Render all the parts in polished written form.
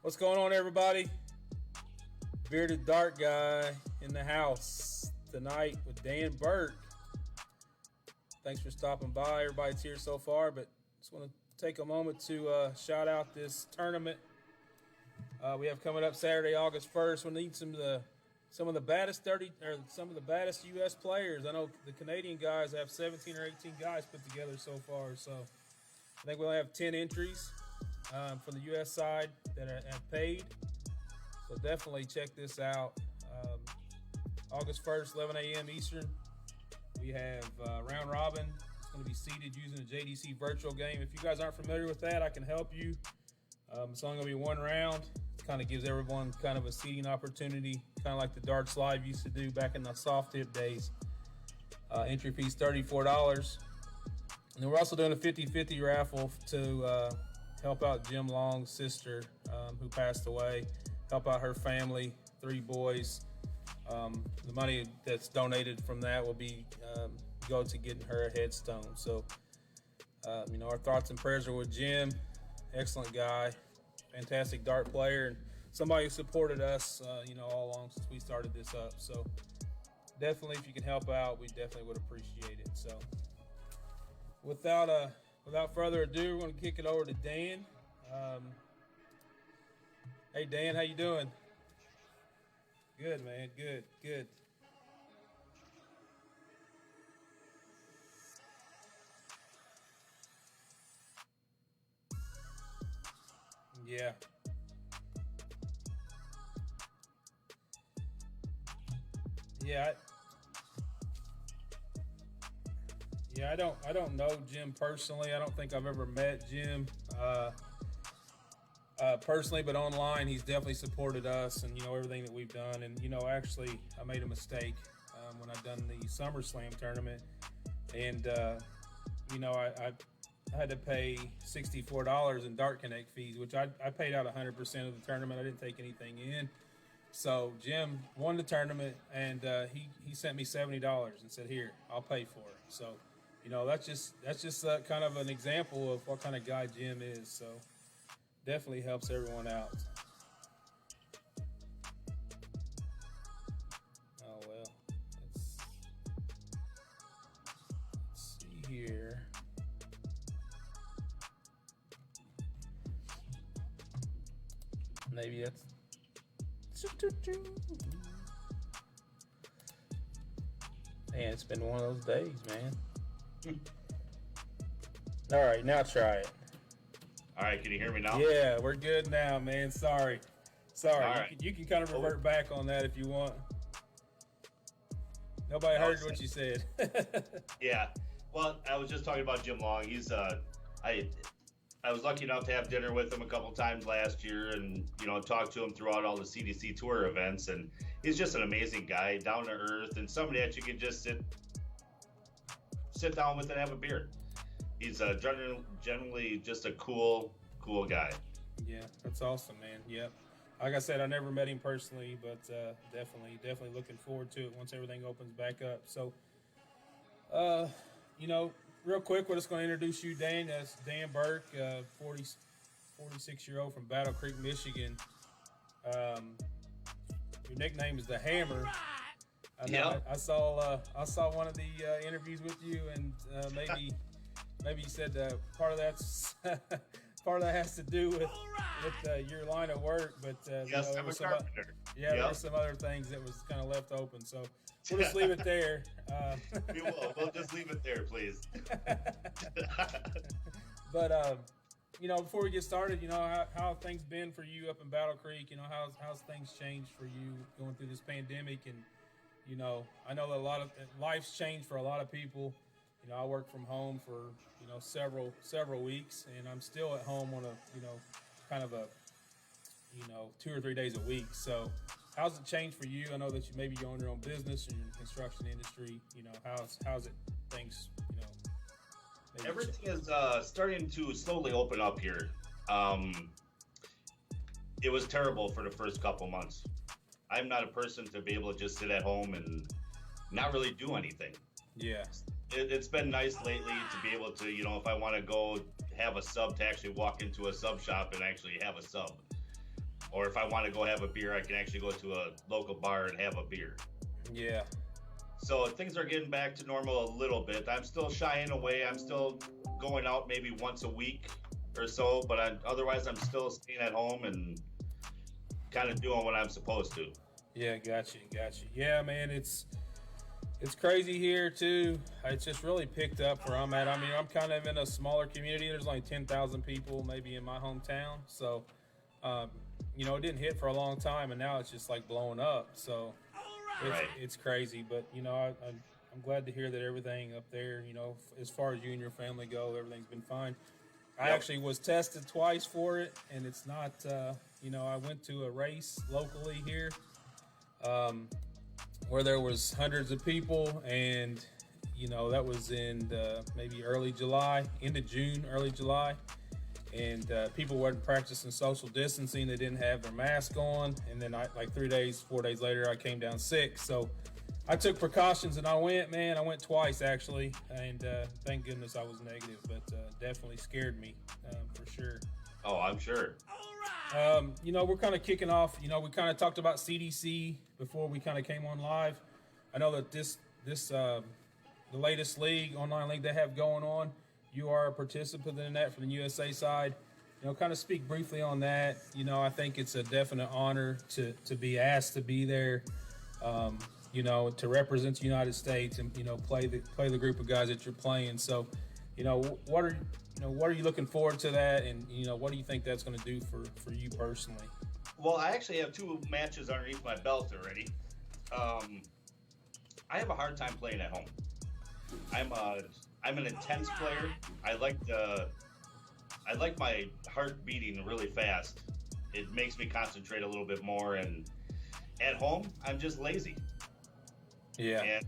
What's going on, everybody? Bearded Dark Guy in the house tonight with Dan Burk. Thanks for stopping by. Everybody's here so far, but just want to take a moment to shout out this tournament we have coming up Saturday, August 1st. We need some of the baddest U.S. players. I know the Canadian guys have 17 or 18 guys put together so far, so I think we only have 10 entries from the U.S. side that have paid. So definitely check this out. August 1st, 11 a.m. Eastern. We have round robin. It's going to be seeded using a JDC virtual game. If you guys aren't familiar with that, I can help you. It's only going to be one round. It kind of gives everyone kind of a seeding opportunity, kind of like the Darts Live used to do back in the soft tip days. Entry fee's $34. And then we're also doing a 50-50 raffle to help out Jim Long's sister who passed away. Help out her family, 3 boys. The money that's donated from that will be go to getting her a headstone. So, our thoughts and prayers are with Jim. Excellent guy, fantastic dart player, and somebody who supported us, all along since we started this up. So, definitely, if you can help out, we definitely would appreciate it. So, without further ado, we're going to kick it over to Dan. Hey, Dan, how you doing? Good, man. Good. Yeah. I don't know Jim personally. I don't think I've ever met Jim personally, but online he's definitely supported us and everything that we've done. And actually I made a mistake when I done the SummerSlam tournament, and I had to pay $64 in Dart Connect fees, which I paid out 100% of the tournament. I didn't take anything in. So Jim won the tournament, and he sent me $70 and said, "Here, I'll pay for it." So that's just kind of an example of what kind of guy Jim is. So definitely helps everyone out. Oh well, let's see here. Maybe that's. Man, it's been one of those days, man. All right, now try it. All right, can you hear me now? Yeah, we're good now, man. Sorry. All right. You can kind of revert back on that if you want. Nobody heard what you said. Yeah. Well, I was just talking about Jim Long. He's I was lucky enough to have dinner with him a couple times last year, and talk to him throughout all the CDC tour events. And he's just an amazing guy, down to earth, and somebody that you can just sit down with and have a beer. He's generally just a cool guy. Yeah, that's awesome, man. Yep. Like I said, I never met him personally, but definitely looking forward to it once everything opens back up. So, real quick, we're just going to introduce you, Dan. That's Dan Burk, 46-year-old from Battle Creek, Michigan. Your nickname is the Hammer. I saw one of the interviews with you, and maybe you said part of that has to do with your line of work, but yes, I'm a carpenter. There were some other things that was kind of left open, so we'll just leave it there. We'll just leave it there, please. But before we get started, how have things been for you up in Battle Creek? How's things changed for you going through this pandemic? And I know that a lot of life's changed for a lot of people. I work from home for several weeks, and I'm still at home on a kind of a 2 or 3 days a week. So how's it changed for you? I know that you own your own business or you're in the construction industry. How's it things Everything is starting to slowly open up here. It was terrible for the first couple months. I'm not a person to be able to just sit at home and not really do anything. Yeah. It's been nice lately to be able to, if I want to go have a sub, to actually walk into a sub shop and actually have a sub. or if I want to go have a beer, I can actually go to a local bar and have a beer. Yeah. So things are getting back to normal a little bit. I'm still shying away. I'm still going out maybe once a week or so, but otherwise I'm still staying at home and kind of doing what I'm supposed to. Yeah, gotcha. Yeah, man, it's crazy here too. It's just really picked up where I'm at. I mean, I'm kind of in a smaller community. There's only 10,000 people maybe in my hometown. So, it didn't hit for a long time, and now it's just like blowing up. So it's crazy. But, I'm glad to hear that everything up there, as far as you and your family go, everything's been fine. I actually was tested twice for it, and it's not, I went to a race locally here where there was hundreds of people, and, that was in maybe early July, end of June, early July, and people weren't practicing social distancing. They didn't have their mask on, and then 4 days later, I came down sick, so I took precautions and I went twice actually, and thank goodness I was negative, but definitely scared me for sure. Oh, I'm sure. We're kind of kicking off. We kind of talked about CDC before we kind of came on live. I know that the latest online league they have going on, you are a participant in that from the USA side. Kind of speak briefly on that. I think it's a definite honor to be asked to be there. To represent the United States and play the group of guys that you're playing. So, what are you looking forward to that, and what do you think that's going to do for you personally? Well, I actually have 2 matches underneath my belt already. I have a hard time playing at home. I'm an intense player. I like my heart beating really fast. It makes me concentrate a little bit more, and at home I'm just lazy. Yeah. And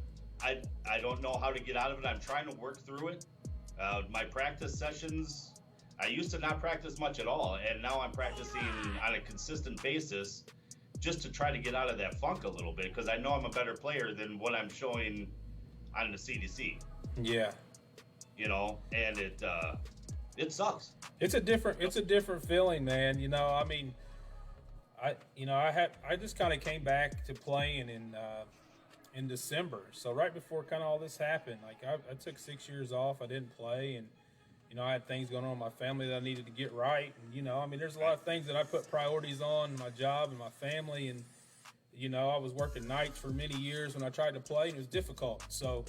I don't know how to get out of it. I'm trying to work through it. My practice sessions, I used to not practice much at all, and now I'm practicing on a consistent basis just to try to get out of that funk a little bit, because I know I'm a better player than what I'm showing on the CDC. Yeah. And it sucks. It's a different feeling, man. I just kind of came back to playing in December. So right before kind of all this happened, I took 6 years off. I didn't play, and I had things going on in my family that I needed to get right. And there's a lot of things that I put priorities on, my job and my family, and I was working nights for many years when I tried to play, and it was difficult. So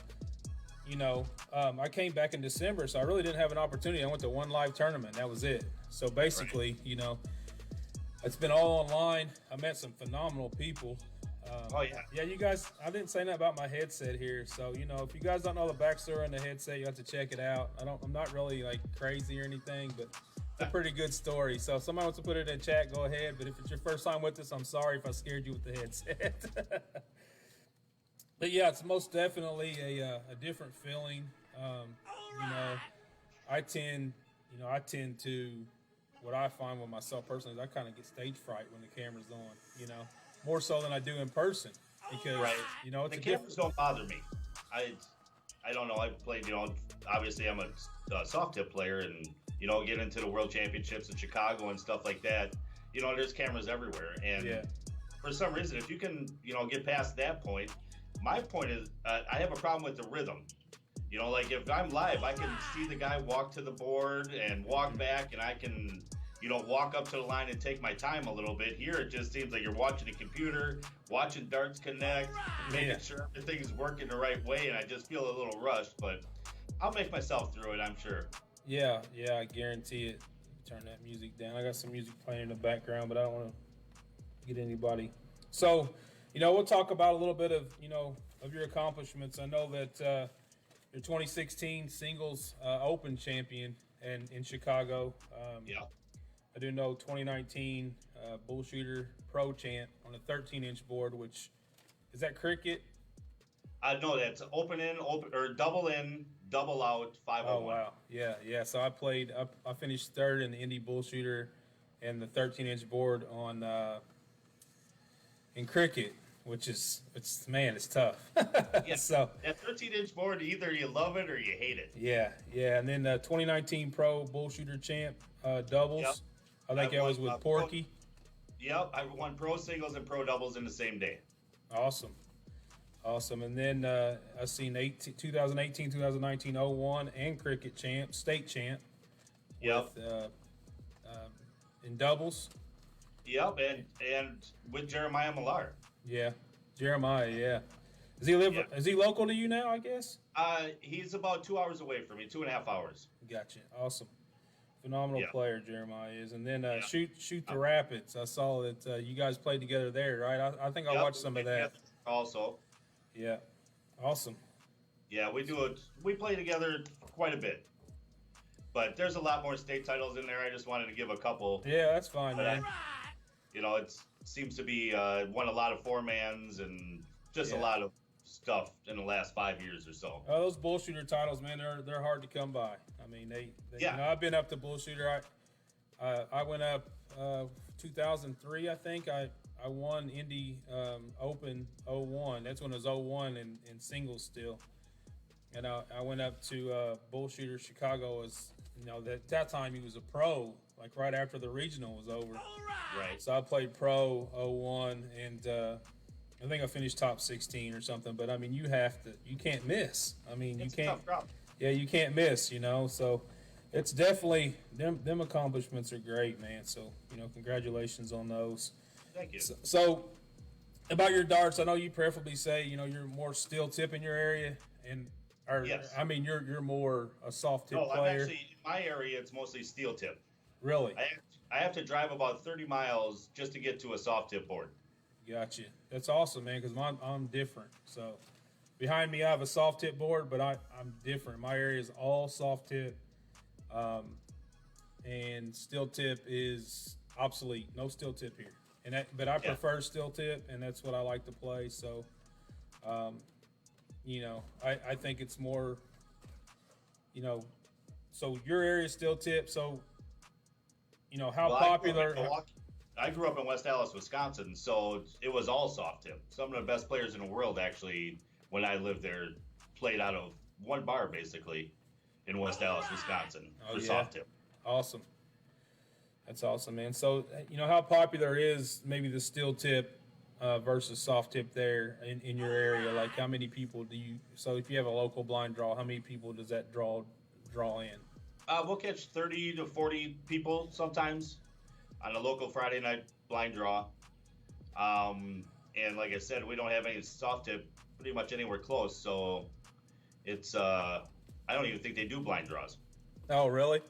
I came back in December, so I really didn't have an opportunity. I went to one live tournament. That was it. So basically, it's been all online. I met some phenomenal people. Yeah, you guys, I didn't say nothing about my headset here. So, if you guys don't know the backstory on the headset, you have to check it out. I'm not really crazy or anything, but it's a pretty good story. So if somebody wants to put it in chat, go ahead. But if it's your first time with us, I'm sorry if I scared you with the headset. But yeah, it's most definitely a different feeling. I tend to, what I find with myself personally is I kind of get stage fright when the camera's on, more so than I do in person, because, it's the cameras don't bother me. I don't know. I've played, obviously I'm a soft tip player, and, get into the world championships in Chicago and stuff like that. There's cameras everywhere. And for some reason, if you can, get past that point, my point is, I have a problem with the rhythm. If I'm live, I can see the guy walk to the board and walk back, and I can, walk up to the line and take my time a little bit. Here, it just seems like you're watching a computer, watching darts connect, making sure everything's working the right way, and I just feel a little rushed, but I'll make myself through it, I'm sure. Yeah, I guarantee it. Turn that music down. I got some music playing in the background, but I don't want to get anybody. So, we'll talk about a little bit of, of your accomplishments. I know that you're 2016 singles open champion in Chicago. I do know 2019 bull shooter pro champ on a 13-inch board, which is that cricket? No, that's open in, or double in, double out, 501. Oh wow, yeah. So I finished third in the Indy bull shooter and the 13-inch board on in cricket, which is it's tough. Yeah. So that 13-inch board, either you love it or you hate it. Yeah. And then 2019 pro bull shooter champ doubles. Yep. I think I was with Porky. Yep, I won pro singles and pro doubles in the same day. Awesome. Awesome. And then I've seen 2018, 2019, 01, and cricket champ, state champ. Yep. With, in doubles. Yep, and with Jeremiah Millar. Yeah, Jeremiah. Yeah. Does he live? Yeah. Is he local to you now? I guess. He's about 2 hours away from me, 2.5 hours. Gotcha. Awesome. Phenomenal player, Jeremiah is. And then shoot the Rapids. I saw that you guys played together there, right? I think I watched some of that. Also. Yeah. Awesome. Yeah, we do it. We play together quite a bit. But there's a lot more state titles in there. I just wanted to give a couple. Yeah, that's fine, man. It seems to be won a lot of four-mans and just a lot of stuff in the last 5 years or so. Oh, those bullshooter titles, man, they're hard to come by. I mean, they you know, I've been up to bullshooter. I went up 2003, I think. I won Indy Open 01. That's when it was 01 in singles still. And I went up to bullshooter Chicago as, you know, that time he was a pro, like right after the regional was over. Right. So I played pro 01 and I think I finished top 16 or something, but I mean, you can't miss. I mean, it's a tough drop. Yeah, you can't miss, you know, so it's definitely, them accomplishments are great, man. So, you know, congratulations on those. Thank you. So about your darts, I know you preferably say, you know, you're more steel tip in your area yes. I mean, you're more a soft tip player. No, I'm actually, in my area, it's mostly steel tip. Really? I have to drive about 30 miles just to get to a soft tip board. Gotcha. That's awesome, man, because I'm different. So behind me, I have a soft tip board, but I'm different. My area is all soft tip, and steel tip is obsolete. No steel tip here. But I prefer steel tip, and that's what I like to play. So, you know, I think it's more, you know, so your area is steel tip. So, you know, how popular? I grew up in West Allis, Wisconsin, so it was all soft tip. Some of the best players in the world, actually, when I lived there, played out of one bar, basically, in West Allis, Wisconsin, for soft tip. Awesome. That's awesome, man. So, you know, how popular is maybe the steel tip versus soft tip there in your area? Like, how many people so if you have a local blind draw, how many people does that draw in? We'll catch 30 to 40 people sometimes on a local Friday night blind draw. And like I said, we don't have any soft tip pretty much anywhere close. So it's, I don't even think they do blind draws. Oh, really?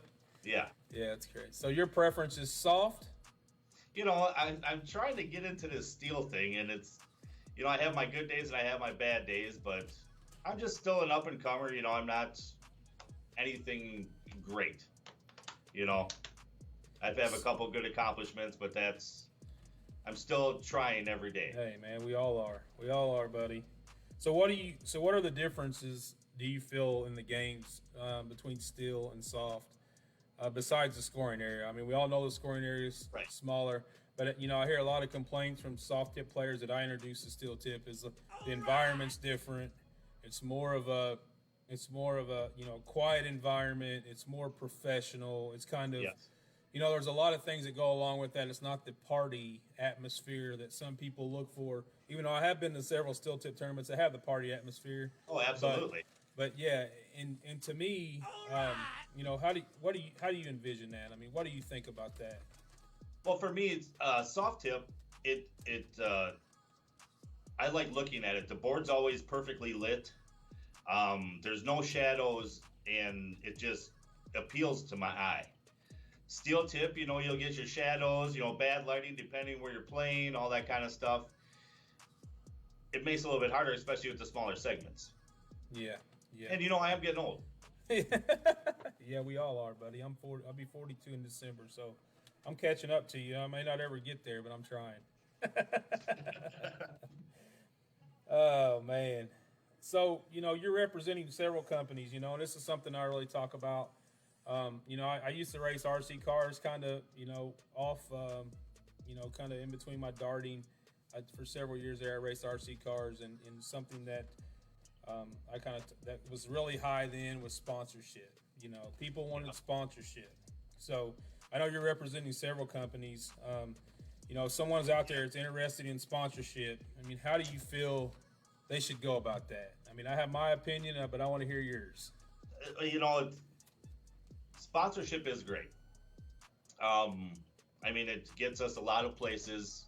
Yeah. Yeah, that's great. So your preference is soft? You know, I'm trying to get into this steel thing, and it's, you know, I have my good days and I have my bad days, but I'm just still an up and comer. You know, I'm not anything great. You know, I've had a couple good accomplishments, but I'm still trying every day. Hey, man, we all are. We all are, buddy. So what are the differences do you feel in the games between steel and soft? Besides the scoring area, I mean, we all know the scoring area is smaller, but you know, I hear a lot of complaints from soft tip players that I introduced to steel tip is the environment's different. It's more of a you know, quiet environment. It's more professional. It's kind of, you know, there's a lot of things that go along with that. It's not the party atmosphere that some people look for. Even though I have been to several steel tip tournaments that have the party atmosphere. Oh, absolutely. But yeah, and to me, you know, how do you envision that? I mean, what do you think about that? Well, for me, it's soft tip. I like looking at it. The board's always perfectly lit. There's no shadows, and it just appeals to my eye. Steel tip, you know, you'll get your shadows, you know, bad lighting depending where you're playing, all that kind of stuff. It makes it a little bit harder, especially with the smaller segments. Yeah. And you know, I am getting old. Yeah, we all are, buddy. I'll be 42 in December, so I'm catching up to you. I may not ever get there, but I'm trying. Oh, man. So, you know, you're representing several companies, you know, and this is something I really talk about. You know, I used to race RC cars kind of, you know, off, you know, kind of in between my darting. For several years there, I raced RC cars, and something that that was really high then was sponsorship. You know, people wanted sponsorship. So I know you're representing several companies. if someone's out there that's interested in sponsorship, I mean, how do you feel they should go about that? I mean, I have my opinion, but I want to hear yours. Sponsorship is great. I mean, it gets us a lot of places,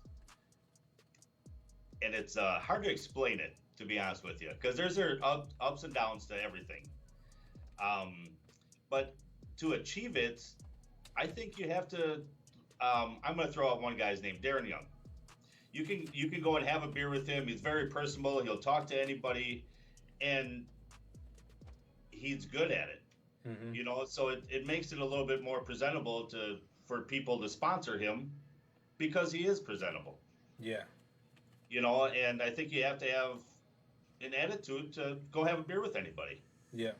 and it's hard to explain it, to be honest with you, because there's ups and downs to everything. But to achieve it, I think you have to. I'm going to throw out one guy's name, Darren Young. You can go and have a beer with him. He's very personable. He'll talk to anybody, and he's good at it. Mm-hmm. So it makes it a little bit more presentable for people to sponsor him because he is presentable. Yeah. And I think you have to have an attitude to go have a beer with anybody. Yeah.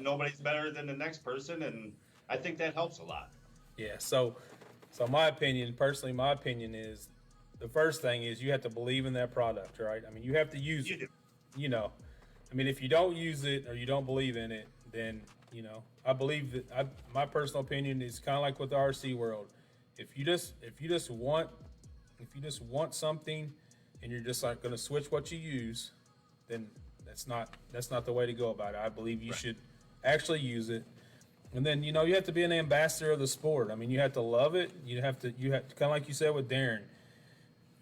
Nobody's better than the next person, and I think that helps a lot. Yeah. So my opinion is the first thing is you have to believe in that product, right? I mean, you have to use it. I mean, if you don't use it or you don't believe in it, then I believe that my personal opinion is kind of like with the RC world. If you just want something and you're just like going to switch what you use, then that's not the way to go about it. I believe you should actually use it. And then, you have to be an ambassador of the sport. I mean, you have to love it. You have to kind of like you said with Darren,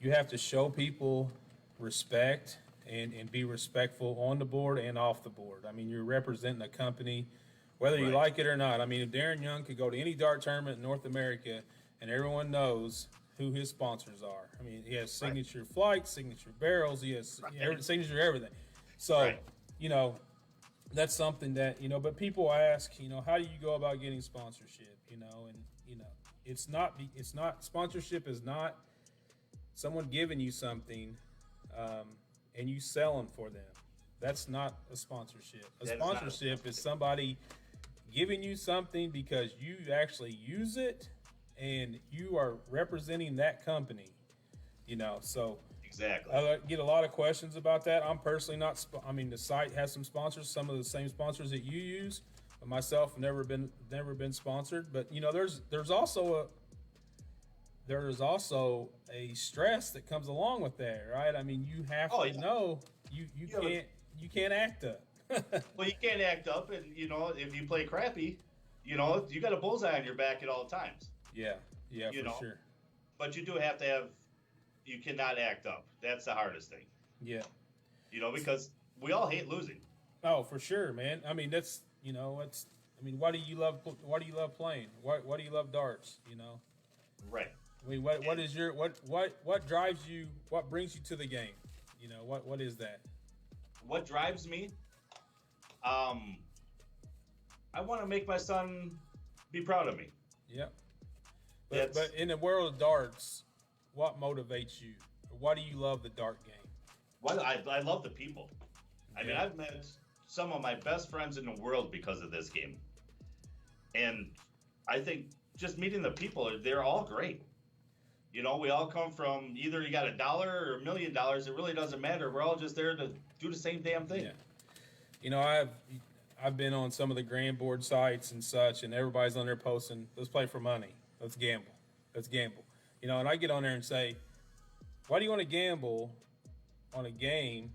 you have to show people respect and be respectful on the board and off the board. I mean, you're representing a company, whether you like it or not. I mean, if Darren Young could go to any dart tournament in North America and everyone knows who his sponsors are. I mean, he has signature flights, signature barrels, he has signature everything. So, that's something that, but people ask, how do you go about getting sponsorship, and, it's not, sponsorship is not someone giving you something and you selling for them. That's not a sponsorship. A sponsorship is somebody giving you something because you actually use it and you are representing that company, so. Exactly. I get a lot of questions about that. I'm personally not. The site has some sponsors, some of the same sponsors that you use. But myself, never been sponsored. But there's also a stress that comes along with that, right? I mean, you have to know you can't act up. Well, you can't act up, and if you play crappy, you got a bullseye on your back at all times. Yeah, for sure. But you do have to have. You cannot act up. That's the hardest thing. Yeah. Because we all hate losing. Oh, for sure, man. I mean, that's why do you love playing? Why do you love darts? Right. I mean, what drives you? What brings you to the game? What is that? What drives me? I want to make my son be proud of me. Yep. But in the world of darts, what motivates you? Why do you love the dart game? Well, I love the people. I mean, I've met some of my best friends in the world because of this game. And I think just meeting the people, they're all great. We all come from either you got $1 or $1 million. It really doesn't matter. We're all just there to do the same damn thing. Yeah. I've been on some of the grand board sites and such, and everybody's on there posting, let's play for money. Let's gamble. And I get on there and say, why do you want to gamble on a game?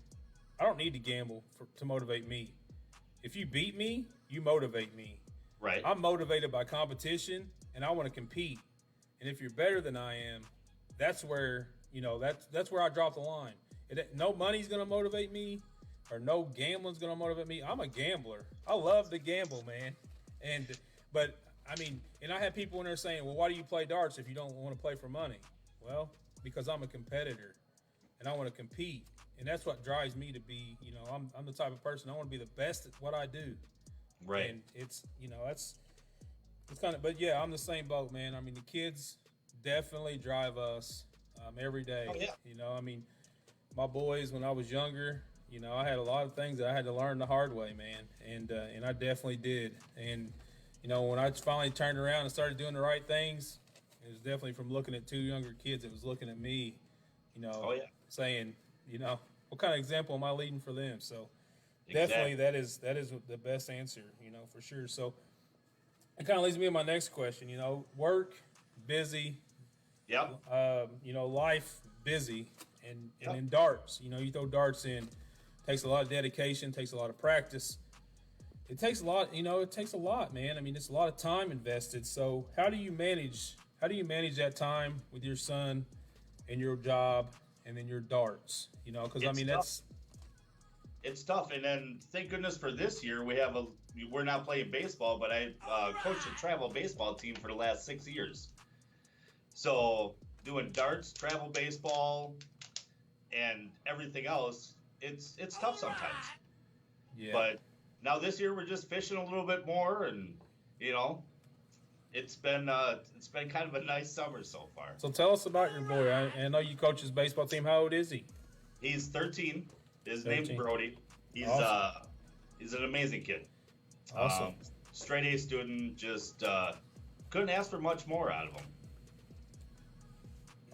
I don't need to gamble to motivate me. If you beat me, you motivate me. Right. I'm motivated by competition, and I want to compete. And if you're better than I am, that's where that's where I drop the line. No money's going to motivate me, or no gambling's going to motivate me. I'm a gambler. I love to gamble, man. But I have people in there saying, well, why do you play darts if you don't want to play for money? Well, because I'm a competitor and I want to compete. And that's what drives me to be, I'm the type of person, I want to be the best at what I do. Right. And it's kind of, but yeah, I'm the same boat, man. I mean, the kids definitely drive us every day. Oh, yeah. My boys, when I was younger, I had a lot of things that I had to learn the hard way, man. And I definitely did. And, when I finally turned around and started doing the right things, it was definitely from looking at two younger kids. It was looking at me, saying, what kind of example am I leading for them? So definitely that is the best answer, for sure. So it kind of leads me to my next question, work, busy, Yep. Life busy, and Yep. in darts, you throw darts in, takes a lot of dedication, takes a lot of practice. It takes a lot, it takes a lot, man. I mean, it's a lot of time invested. So how do you manage that time with your son and your job and then your darts? Because I It's mean, tough. It's tough. And then thank goodness for this year, we're not playing baseball, but I coached a travel baseball team for the last 6 years. So doing darts, travel baseball, and everything else, it's tough sometimes. yeah. But now this year we're just fishing a little bit more, and you know, it's been kind of a nice summer so far. So tell us about your boy. I know you coach his baseball team. How old is he? He's 13. His name's 13. Brody. He's Awesome. he's an amazing kid. Awesome. Straight A student. Just couldn't ask for much more out of him.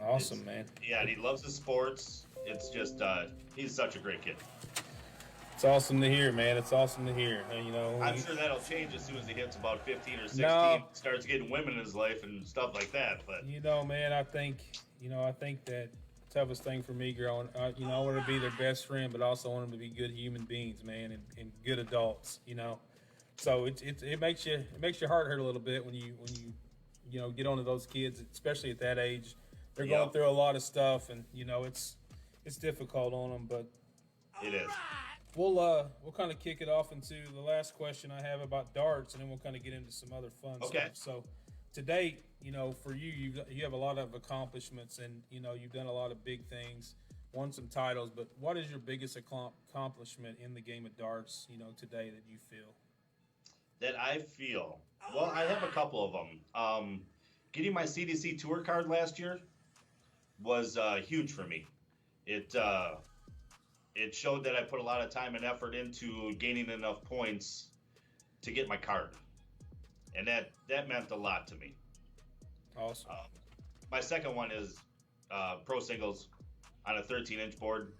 Awesome, man. Yeah, and he loves his sports. It's just he's such a great kid. It's awesome to hear, man. It's awesome to hear. I'm sure that'll change as soon as he hits about 15 or 16, No. starts getting women in his life and stuff like that. But Man, I think that the toughest thing for me growing, I want to be their best friend, but also want them to be good human beings, man, and good adults. So it makes your heart hurt a little bit when you get onto those kids, especially at that age. They're going Yep. through a lot of stuff, and it's difficult on them. But it is. we'll kind of kick it off into the last question I have about darts, and then we'll kind of get into some other fun Okay. stuff. So to date, for you have a lot of accomplishments, and you've done a lot of big things, won some titles. But what is your biggest accomplishment in the game of darts, today that you feel? That I feel. Well, I have a couple of them. Getting my CDC tour card last year was huge for me. It showed that I put a lot of time and effort into gaining enough points to get my card, and that meant a lot to me. Awesome. My second one is pro singles on a 13-inch board.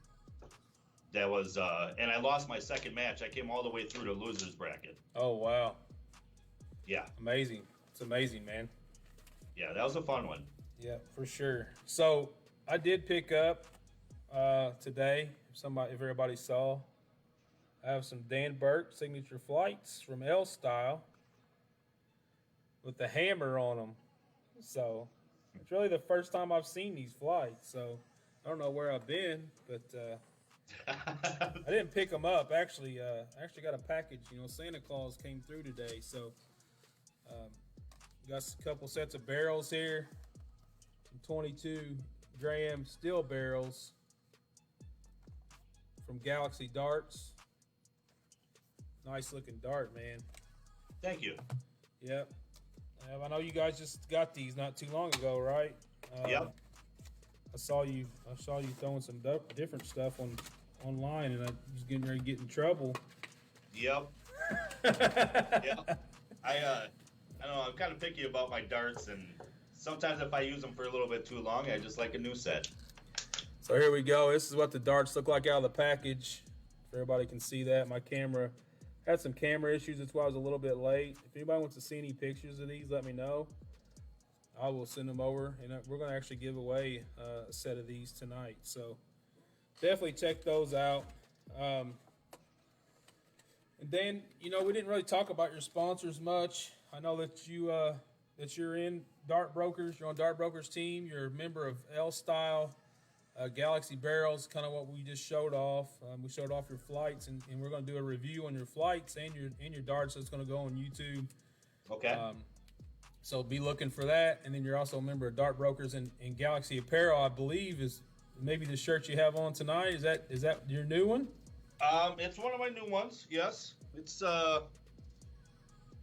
That was, and I lost my second match. I came all the way through to losers bracket. Oh wow, Yeah, amazing! It's amazing, man. yeah, that was a fun one. Yeah, for sure. So I did pick up today. If everybody saw, I have some Dan Burke signature flights from L Style with the hammer on them. So it's really the first time I've seen these flights. So I don't know where I've been, but I didn't pick them up. Actually, I actually got a package. Santa Claus came through today, so got a couple sets of barrels here. Some 22 gram steel barrels from Galaxy Darts. Nice looking dart, man. Thank you. Yep. I know you guys just got these not too long ago, right? Yep. I saw you throwing some different stuff online, and I was getting ready to get in trouble. Yep. Yep. I don't know. I'm kind of picky about my darts, and sometimes if I use them for a little bit too long, I just like a new set. So here we go. This is what the darts look like out of the package. If everybody can see that. My camera had some camera issues. That's why I was a little bit late. If anybody wants to see any pictures of these, let me know. I will send them over, and we're going to actually give away a set of these tonight. So definitely check those out. And then, we didn't really talk about your sponsors much. I know that you're in Dart Brokers. You're on Dart Brokers team. You're a member of L Style. Galaxy Barrels, kind of what we just showed off. We showed off your flights, and we're going to do a review on your flights and your darts. That's going to go on YouTube. Okay. So be looking for that. And then you're also a member of Dart Brokers and Galaxy Apparel, I believe, is maybe the shirt you have on tonight. Is that your new one? It's one of my new ones. Yes. It's a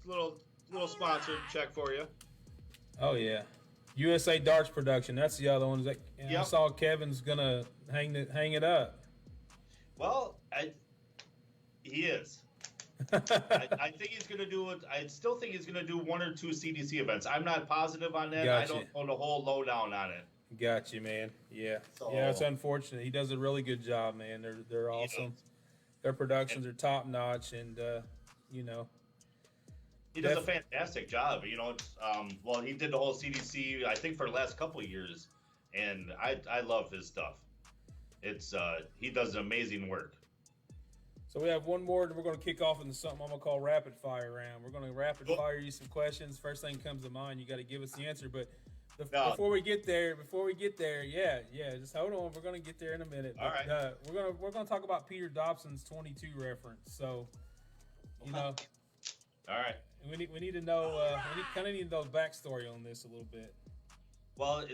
little sponsored check for you. Oh yeah. USA Darts Production. That's the other one. I Yep. saw Kevin's gonna hang it up. Well, he is. I think he's going to do it. I still think he's going to do one or two CDC events. I'm not positive on that. Gotcha. I don't know the whole lowdown on it. Got you, man. Yeah. So- Yeah, it's unfortunate. He does a really good job, man. They're awesome. Their productions are top notch, and He does a fantastic job. You know, well, he did the whole CDC, I think, for the last couple of years, and I love his stuff. It's he does amazing work. So we have one more, and we're going to kick off into something I'm going to call rapid fire round. We're going to rapid fire you some questions. First thing comes to mind, you got to give us the answer. But before we get there, yeah, just hold on. We're going to get there in a minute. All right. We're gonna talk about Peter Dobson's 22 reference. So, you know. All right. We need to know. We kind of need to know backstory on this a little bit. Well,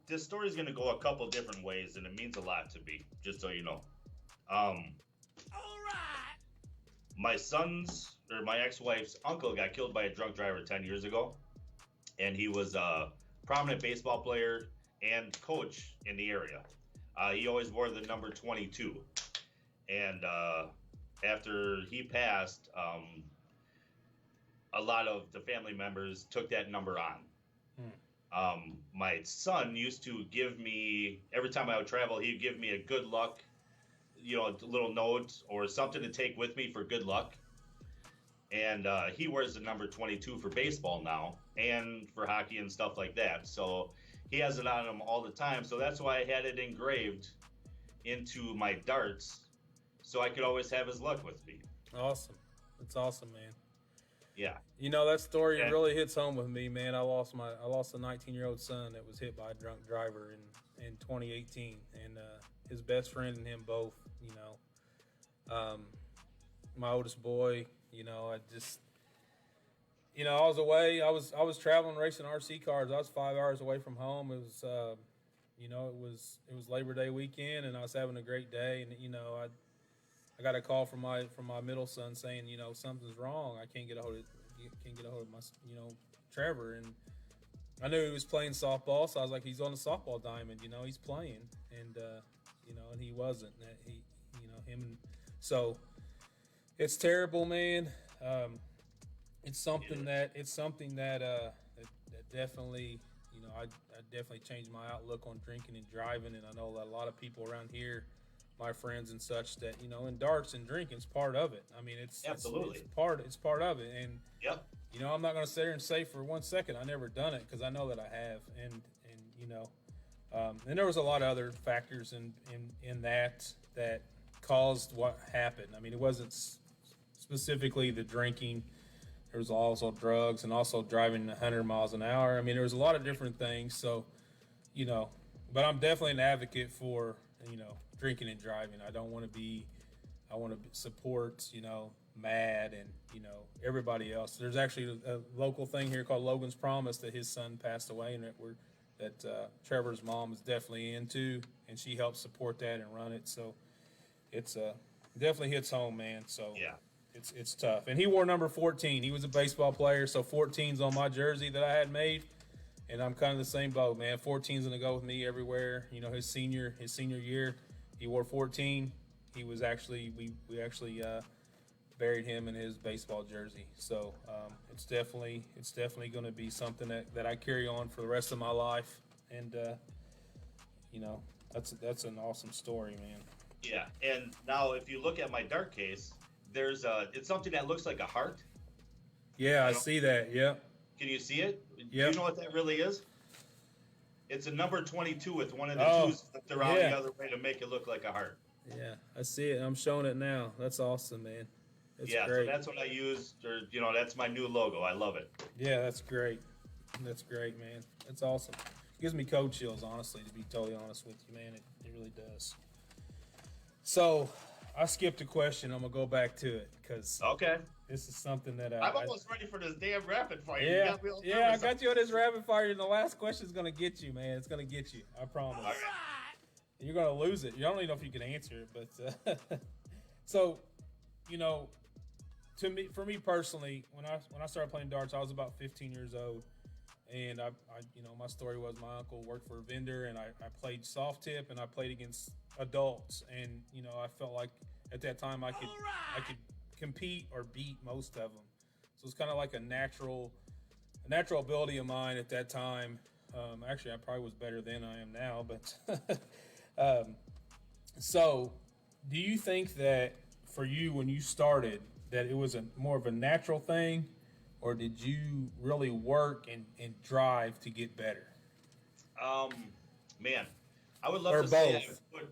this story is going to go a couple different ways, and it means a lot to me. Just so you know. All right. My ex-wife's uncle got killed by a drunk driver 10 years ago, and he was a prominent baseball player and coach in the area. He always wore the number 22, and after he passed, a lot of the family members took that number on. My son used to give me, every time I would travel, he'd give me a good luck, a little note or something to take with me for good luck. And he wears the number 22 for baseball now and for hockey and stuff like that. So he has it on him all the time. So that's why I had it engraved into my darts so I could always have his luck with me. Awesome. That's awesome, man. Yeah. That story really hits home with me, man. I lost a 19-year-old son that was hit by a drunk driver in 2018, and his best friend and him both. My oldest boy. I was away. I was traveling racing RC cars. I was 5 hours away from home. It was it was Labor Day weekend, and I was having a great day, and I got a call from my middle son saying, something's wrong. I can't get a hold of my, Trevor. And I knew he was playing softball, so I was like, he's on the softball diamond, he's playing. And, and he wasn't. So it's terrible, man. It's something that definitely, I definitely changed my outlook on drinking and driving. And I know that a lot of people around here, my friends and such, that in darts and drinking is part of it. I mean, absolutely it's part of it. And yep. I'm not going to sit here and say for 1 second I never done it, because I know that I have. And and there was a lot of other factors in that caused what happened. I mean, it wasn't specifically the drinking. There was also drugs and also driving 100 miles an hour. I mean, there was a lot of different things. So, but I'm definitely an advocate for drinking and driving. I want to support, Matt and, everybody else. There's actually a local thing here called Logan's Promise that his son passed away, and that Trevor's mom is definitely into, and she helps support that and run it. So it's definitely hits home, man. So yeah, it's tough. And he wore number 14. He was a baseball player, so 14's on my jersey that I had made. And I'm kind of the same boat, man. 14's gonna go with me everywhere. His senior year, he wore 14. He was actually we actually buried him in his baseball jersey. So it's definitely going to be something that I carry on for the rest of my life. And that's an awesome story, man. Yeah. And now if you look at my dart case, there's it's something that looks like a heart. Yeah, I see that. Yeah. Can you see it? Yep. Do you know what that really is? It's a number 22 with one of the twos flipped around the other way to make it look like a heart. Yeah, I see it. I'm showing it now. That's awesome, man. That's So great. that's what I used, or that's my new logo. I love it. Yeah, that's great. That's great, man. That's awesome. Gives me cold chills, honestly, to be totally honest with you, man. It really does. So, I skipped a question. I'm gonna go back to it because this is something that I'm almost ready for this damn rapid fire. Yeah, I got you on this rapid fire, and the last question is gonna get you, man. It's gonna get you. I promise. All right. You're gonna lose it. You don't even know if you can answer it, but so, for me personally, when I started playing darts, I was about 15 years old, and I my story was my uncle worked for a vendor, and I played soft tip, and I played against adults, and I felt like at that time I could compete or beat most of them. So it's kind of like a natural ability of mine at that time. Actually, I probably was better than I am now, but so do you think that for you when you started that it was more of a natural thing, or did you really work and drive to get better? Um, Man, I would love Or to say both?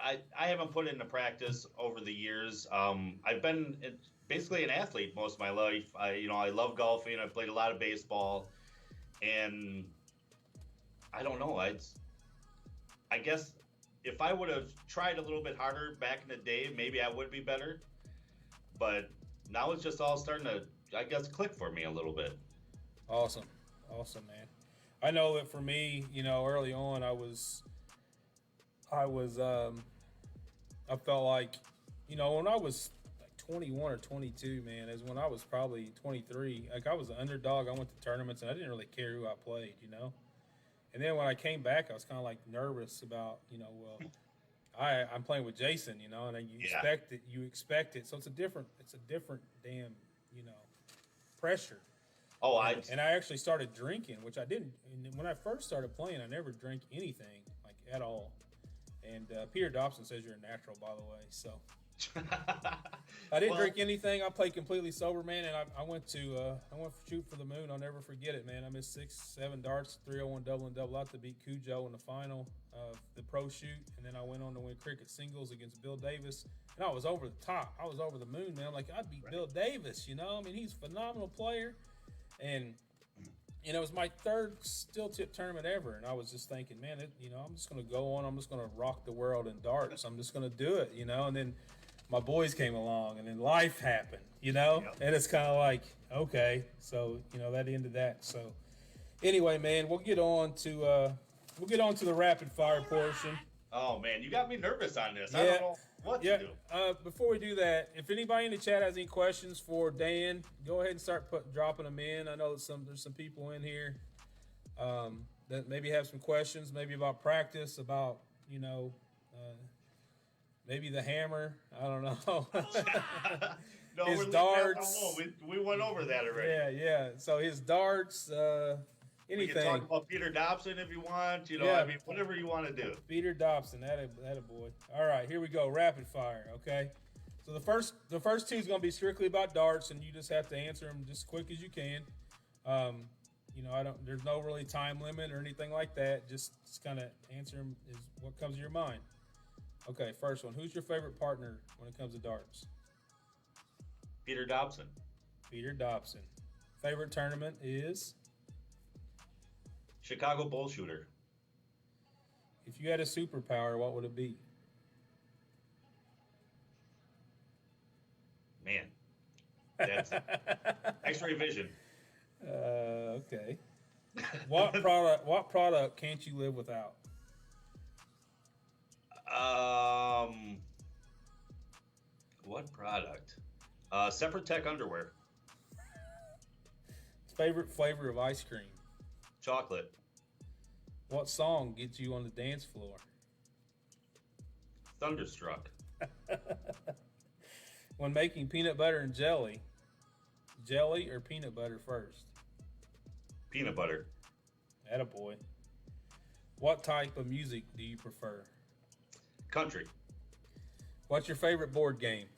I haven't put it into practice over the years. I've been basically an athlete most of my life. I love golfing. I played a lot of baseball, and I don't know. I guess if I would have tried a little bit harder back in the day, maybe I would be better. But now it's just all starting to, I guess, click for me a little bit. Awesome. Awesome, man. I know that for me, early on, I felt like, when I was like 21 or 22, man, is when I was probably 23. Like I was an underdog. I went to tournaments and I didn't really care who I played. And then when I came back, I was kind of like nervous about, I'm playing with Jason, and then Yeah. you expect it. So it's a different damn, pressure. Oh, And I actually started drinking, which I didn't. And when I first started playing, I never drank anything like at all. And Peter Dobson says you're a natural, by the way. So I didn't drink anything. I played completely sober, man. And I went to shoot for the moon. I'll never forget it, man. I missed 6-7 darts, 301 double and double out to beat Cujo in the final of the pro shoot. And then I went on to win cricket singles against Bill Davis. And I was over the top. I was over the moon, man. I'm like, I'd beat Bill Davis, I mean, he's a phenomenal player. And it was my third steel tip tournament ever, and I was just thinking, man, I'm just going to go on. I'm just going to rock the world in darts. I'm just going to do it, And then my boys came along, and then life happened, Yep. And it's kind of like, okay, so that ended that. So anyway, man, we'll get on to the rapid fire portion. Oh man, you got me nervous on this. Yeah. I don't know what to do. Before we do that, if anybody in the chat has any questions for Dan, go ahead and start dropping them in. I know that there's some people in here that maybe have some questions, maybe about practice, about maybe the hammer. I don't know. No, his we're darts. we went over that already. Yeah. So his darts. We can Anything. talk about Peter Dobson if you want. I mean, whatever you want to do. Peter Dobson, that a boy. All right, here we go. Rapid fire. Okay. So the first two is going to be strictly about darts, and you just have to answer them just quick as you can. There's no really time limit or anything like that. Just kind of answer them is what comes to your mind. Okay, first one. Who's your favorite partner when it comes to darts? Peter Dobson. Peter Dobson. Favorite tournament is? Chicago bull shooter. If you had a superpower, what would it be? Man, that's X-ray vision. Okay. What product can't you live without? What product? Separate Tech underwear. Favorite flavor of ice cream? Chocolate. What song gets you on the dance floor? Thunderstruck. When making peanut butter and jelly or peanut butter first? Peanut butter. Attaboy. What type of music do you prefer? Country. What's your favorite board game?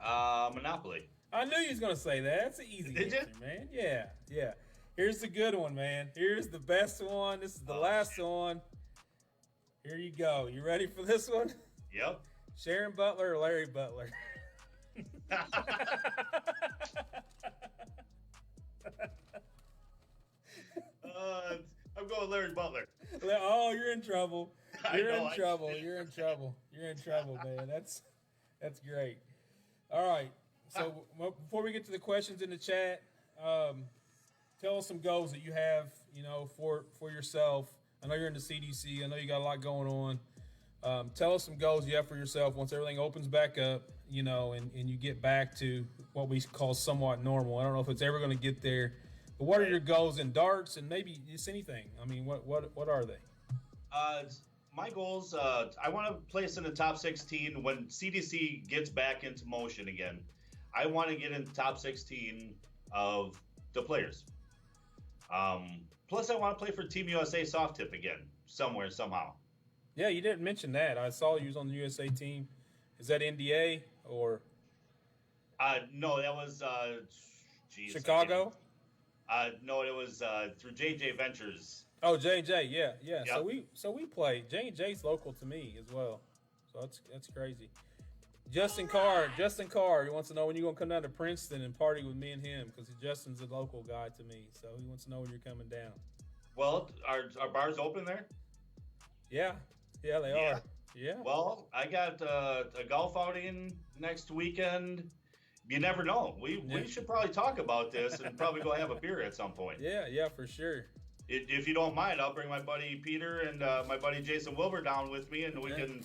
Monopoly. I knew you was going to say that. That's an easy Did answer, man. Yeah. Here's the good one, man. Here's the best one. This is the last one. Here you go. You ready for this one? Yep. Sharon Butler or Larry Butler? I'm going Larry Butler. Oh, you're in trouble. You're in trouble, man. That's great. All right. So before we get to the questions in the chat, tell us some goals that you have, for yourself. I know you're in the CDC. I know you got a lot going on. Tell us some goals you have for yourself once everything opens back up, and you get back to what we call somewhat normal. I don't know if it's ever going to get there, but what are your goals in darts and maybe just anything? I mean, what are they? My goals, I want to place in the top 16 when CDC gets back into motion again. I want to get in the top 16 of the players. Plus, I want to play for Team USA soft tip again, somewhere, somehow. Yeah, you didn't mention that. I saw you was on the USA team. Is that NDA or? No, that was geez, Chicago? No, it was through JJ Ventures. Oh, J&J, yeah. Yep. So we played. J&J's local to me as well. So that's crazy. Justin Carr, he wants to know when you're going to come down to Princeton and party with me and him, because Justin's a local guy to me. So he wants to know when you're coming down. Well, are bars open there? Yeah, they are. Yeah. Well, I got a golf outing next weekend. You never know. We should probably talk about this and probably go have a beer at some point. Yeah, for sure. If you don't mind, I'll bring my buddy Peter and my buddy Jason Wilbur down with me, and we can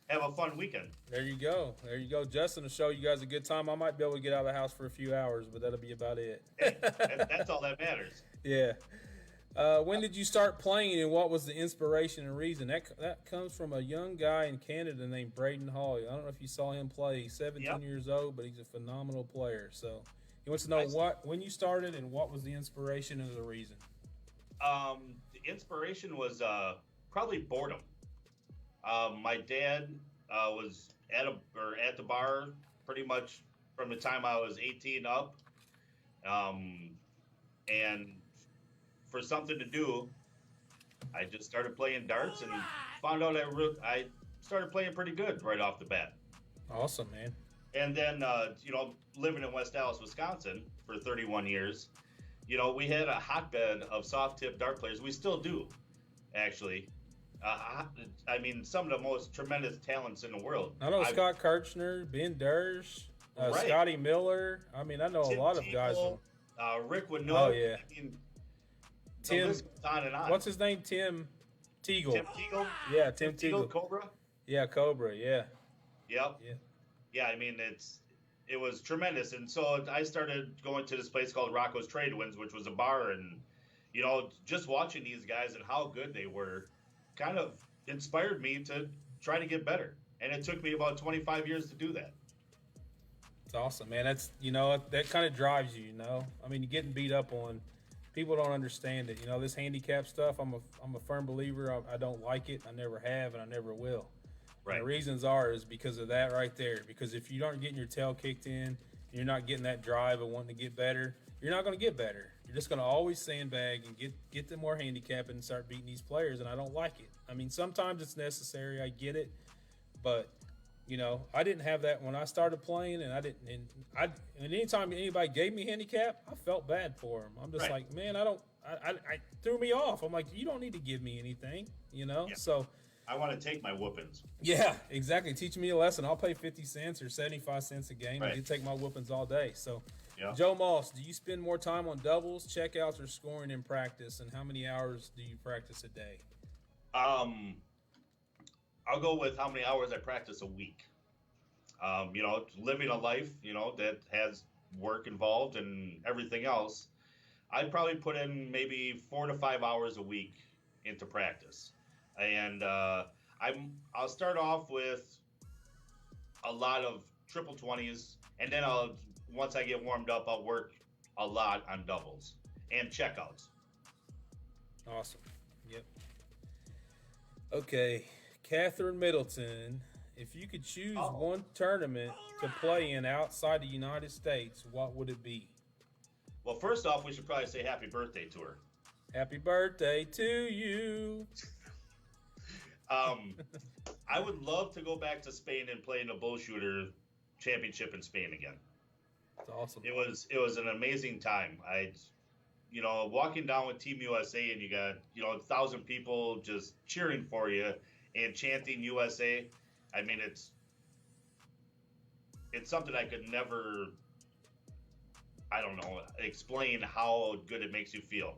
have a fun weekend. There you go. Justin will show you guys a good time. I might be able to get out of the house for a few hours, but that'll be about it. Hey, that's all that matters. Yeah. When did you start playing, and what was the inspiration and reason? That comes from a young guy in Canada named Braden Hall. I don't know if you saw him play. He's 17 years old, but he's a phenomenal player. So he wants to know when you started and what was the inspiration and the reason. The inspiration was probably boredom. My dad was at the bar pretty much from the time I was 18 up, and for something to do, I just started playing darts and found out I started playing pretty good right off the bat. Awesome, man. And then living in West Dallas, Wisconsin for 31 years, we had a hotbed of soft tip dart players. We still do, actually. I mean, some of the most tremendous talents in the world. I know Scott Kirchner, Ben Dersch, right. Scotty Miller. I mean, I know Tim a lot Teagle, of guys. Rick Winook. Oh, yeah. I mean, Tim, on and on. what's his name? Tim Teagle. Tim Teagle? Yeah, Tim Teagle. Cobra? Yeah, Cobra, yeah. Yep. Yeah. Yeah, I mean, it was tremendous. And so I started going to this place called Rocco's Trade Winds, which was a bar. And, just watching these guys and how good they were kind of inspired me to try to get better. And it took me about 25 years to do that. It's awesome, man. That's, that kind of drives you, I mean, you're getting beat up on. People don't understand it. This handicap stuff, I'm a firm believer. I don't like it. I never have, and I never will. Right. And the reasons is because of that right there. Because if you aren't getting your tail kicked in, and you're not getting that drive and wanting to get better, you're not going to get better. You're just going to always sandbag and get them more handicapping and start beating these players, and I don't like it. I mean, sometimes it's necessary. I get it. But, I didn't have that when I started playing, and and anytime anybody gave me handicap, I felt bad for them. I'm just like, man, I threw me off. I'm like, you don't need to give me anything, Yeah. So I want to take my whoopings. yeah, exactly. Teach me a lesson. I'll pay 50 cents or 75 cents a game Right. and take my whoopings all day. So, Yeah. Joe Moss, do you spend more time on doubles, checkouts, or scoring in practice? And how many hours do you practice a day? I'll go with how many hours I practice a week. Living a life, that has work involved and everything else, I'd probably put in maybe 4 to 5 hours a week into practice. And I'll start off with a lot of triple 20s, and then once I get warmed up, I'll work a lot on doubles and checkouts. Awesome. Yep. Okay, Catherine Middleton, if you could choose one tournament to play in outside the United States, what would it be? Well, first off, we should probably say happy birthday to her. Happy birthday to you. I would love to go back to Spain and play in the bull shooter championship in Spain again. That's awesome. It was an amazing time. Walking down with Team USA and you got 1,000 people just cheering for you and chanting USA. I mean, it's something I could never, explain how good it makes you feel.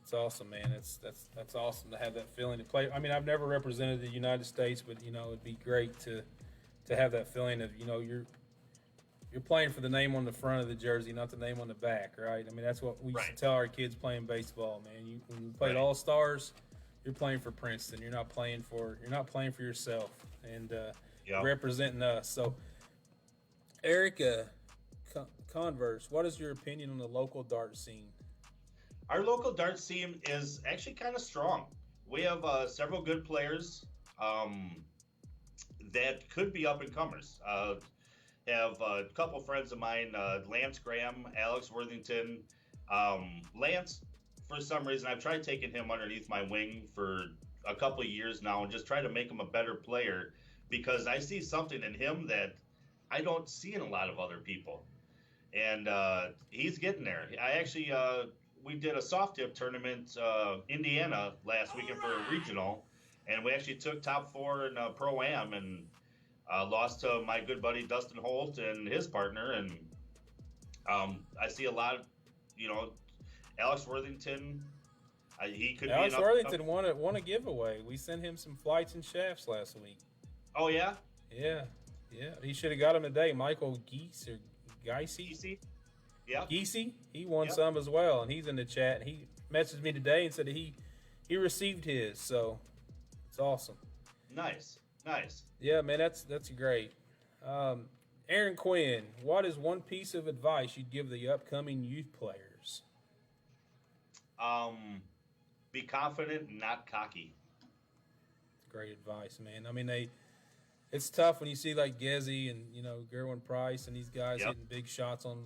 It's awesome, man. That's awesome to have that feeling to play. I mean, I've never represented the United States, but it'd be great to have that feeling of you're playing for the name on the front of the jersey, not the name on the back, right? I mean, that's what we used to tell our kids playing baseball, man. When you played All Stars, you're playing for Princeton. You're not playing for yourself and representing us. So, Erica Converse, what is your opinion on the local dart scene? Our local dart scene is actually kind of strong. We have several good players that could be up and comers. have a couple friends of mine, Lance Graham, Alex Worthington. Lance, for some reason, I've tried taking him underneath my wing for a couple of years now and just try to make him a better player because I see something in him that I don't see in a lot of other people. And he's getting there. I actually, we did a soft tip tournament, Indiana last weekend for a regional, and we actually took top 4 in Pro-Am and lost to my good buddy Dustin Holt and his partner. And I see a lot of, Alex Worthington. He could Alex be Worthington won a giveaway. We sent him some flights and shafts last week. Oh yeah. Yeah. He should have got him today. Michael Geisey. Yeah. Geesey. He won some as well, and he's in the chat. He messaged me today and said that he received his. So it's awesome. Nice. Yeah, man, that's great. Aaron Quinn, what is one piece of advice you'd give the upcoming youth players? Be confident, not cocky. Great advice, man. I mean, it's tough when you see like Gezzy and Gerwin Price and these guys hitting big shots on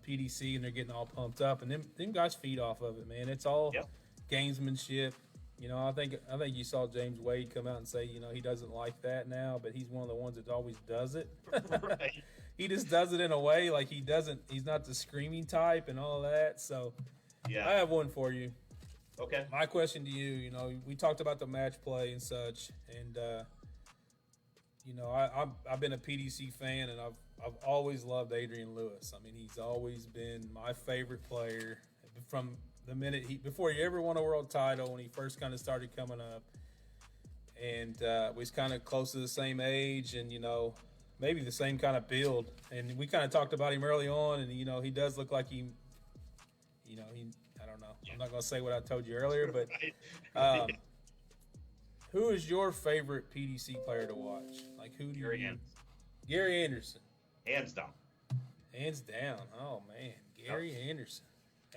PDC and they're getting all pumped up, and them guys feed off of it, man. It's all gamesmanship. I think you saw James Wade come out and say, he doesn't like that now, but he's one of the ones that always does it. Right. He just does it in a way like he's not the screaming type and all that. So I have one for you. Okay. My question to you, we talked about the match play and such, and I've been a PDC fan, and I've always loved Adrian Lewis. I mean, he's always been my favorite player from the minute before he ever won a world title, when he first kind of started coming up, and we was kind of close to the same age, and maybe the same kind of build, and we kind of talked about him early on, and he does look like he I don't know. I'm not gonna say what I told you earlier, but who is your favorite PDC player to watch? Like, who do Gary Anderson. Hands down. Oh man, Gary Anderson.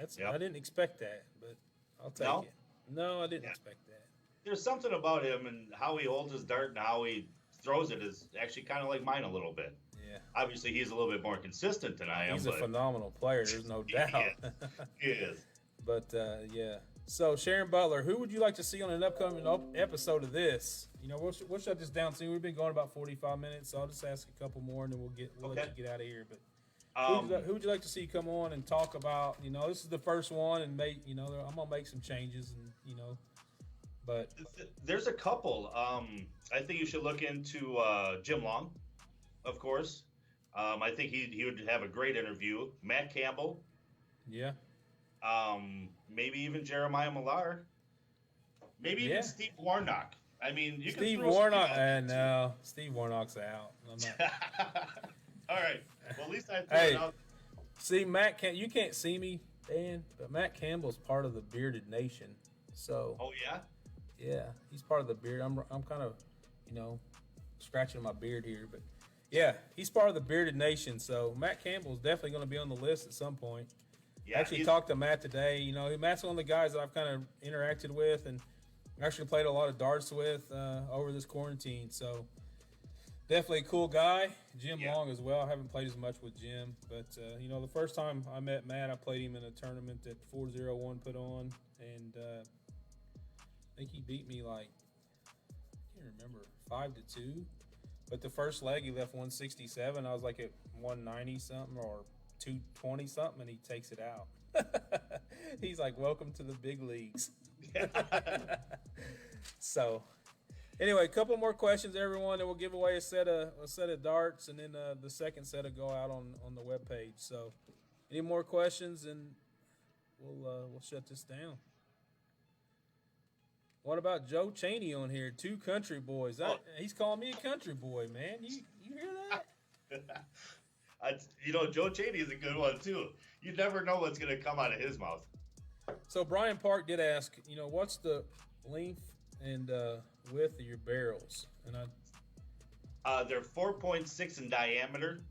I didn't expect that, but I'll take it. No, I didn't expect that. There's something about him and how he holds his dart and how he throws it is actually kind of like mine a little bit. Yeah. Obviously, he's a little bit more consistent than I am. He's a phenomenal player. There's no doubt. He is. But So Sharon Butler, who would you like to see on an upcoming episode of this? We'll shut this down soon. We've been going about 45 minutes, so I'll just ask a couple more, and then we'll let you get out of here. But who would you like to see come on and talk about? This is the first one, and I'm gonna make some changes, and but there's a couple. I think you should look into Jim Long, of course. I think he would have a great interview. Matt Campbell. Yeah. Maybe even Jeremiah Millar. Maybe even Steve Warnock. I mean, you Steve can throw Warnock. No, Steve Warnock's out. I'm not. All right. Well, at least I threw it out. See, you can't see me, Dan, but Matt Campbell's part of the Bearded Nation. So. Oh yeah. Yeah, he's part of the beard. I'm kind of, scratching my beard here, but yeah, he's part of the Bearded Nation. So Matt Campbell's definitely going to be on the list at some point. Yeah, I actually talked to Matt today. Matt's one of the guys that I've kind of interacted with and actually played a lot of darts with over this quarantine. So definitely a cool guy. Jim Long as well. I haven't played as much with Jim, but the first time I met Matt, I played him in a tournament that 401 put on, and I think he beat me I can't remember, 5-2. But the first leg he left 167. I was like at 190 something or 220 something, and he takes it out. He's like, "Welcome to the big leagues." So, anyway, a couple more questions, everyone, and we'll give away a set of darts, and then the second set will go out on the webpage. So, any more questions, and we'll shut this down. What about Joe Cheney on here? 2 country boys. He's calling me a country boy, man. You hear that? Joe Cheney is a good one too. You never know what's going to come out of his mouth. So Brian Park did ask, what's the length and width of your barrels? And they're 4.6 in diameter.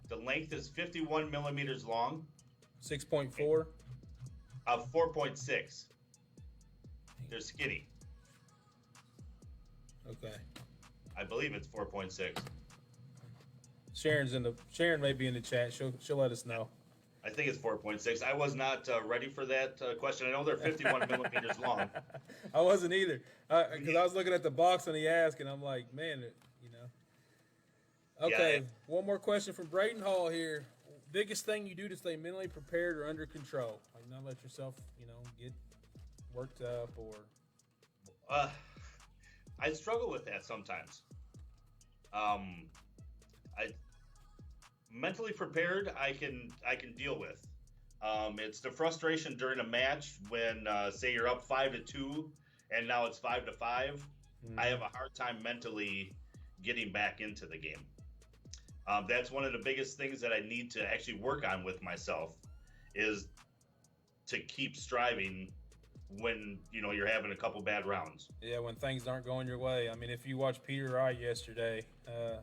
The length is 51 millimeters long. 6.4. 4.6. They're skinny. Okay. I believe it's 4.6. Sharon may be in the chat. She'll let us know. I think it's 4.6. I was not ready for that question. I know they're 51 millimeters long. I wasn't either, because I was looking at the box when he asked, and I'm like, man, you know. Okay, Yeah. one more question from Braden Hall here. Biggest thing you do to stay mentally prepared or under control? Like not let yourself, get worked up or. I struggle with that sometimes. I mentally prepared. I can deal with. It's the frustration during a match when, say, you're up 5-2, and now it's 5-5. I have a hard time mentally getting back into the game. That's one of the biggest things that I need to actually work on with myself, is to keep striving when you're having a couple bad rounds. Yeah, when things aren't going your way. I mean, if you watched Peter Wright yesterday, I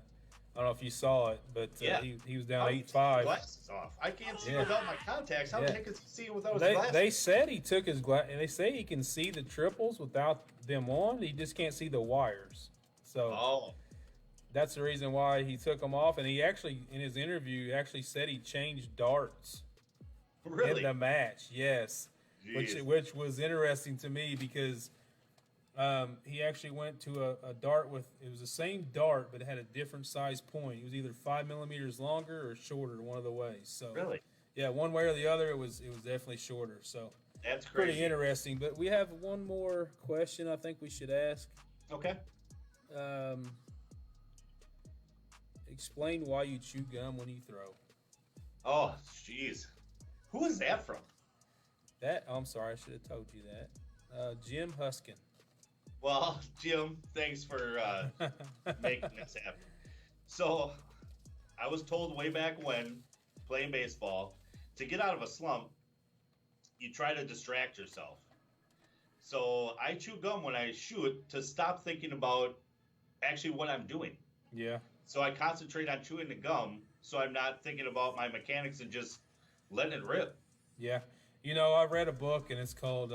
don't know if you saw it, but he was down 8-5. Glasses off. I can't see without my contacts. How the heck is he seeing without his glasses? They said he took his glasses, and they say he can see the triples without them on. He just can't see the wires. So that's the reason why he took them off. And he actually, in his interview, said he changed darts in the match. Yes. Which was interesting to me because he actually went to a dart it was the same dart, but it had a different size point. It was either 5 millimeters longer or shorter, one of the ways. So yeah, one way or the other, it was definitely shorter. So that's crazy. Pretty interesting. But we have one more question I think we should ask. Okay. Explain why you chew gum when you throw. Oh, jeez. Who is that from? I'm sorry, I should have told you that. Jim Huskin. Well, Jim, thanks for making this happen. So, I was told way back when, playing baseball, to get out of a slump, you try to distract yourself. So, I chew gum when I shoot to stop thinking about actually what I'm doing. Yeah. So, I concentrate on chewing the gum so I'm not thinking about my mechanics and just letting it rip. Yeah. I read a book, and it's called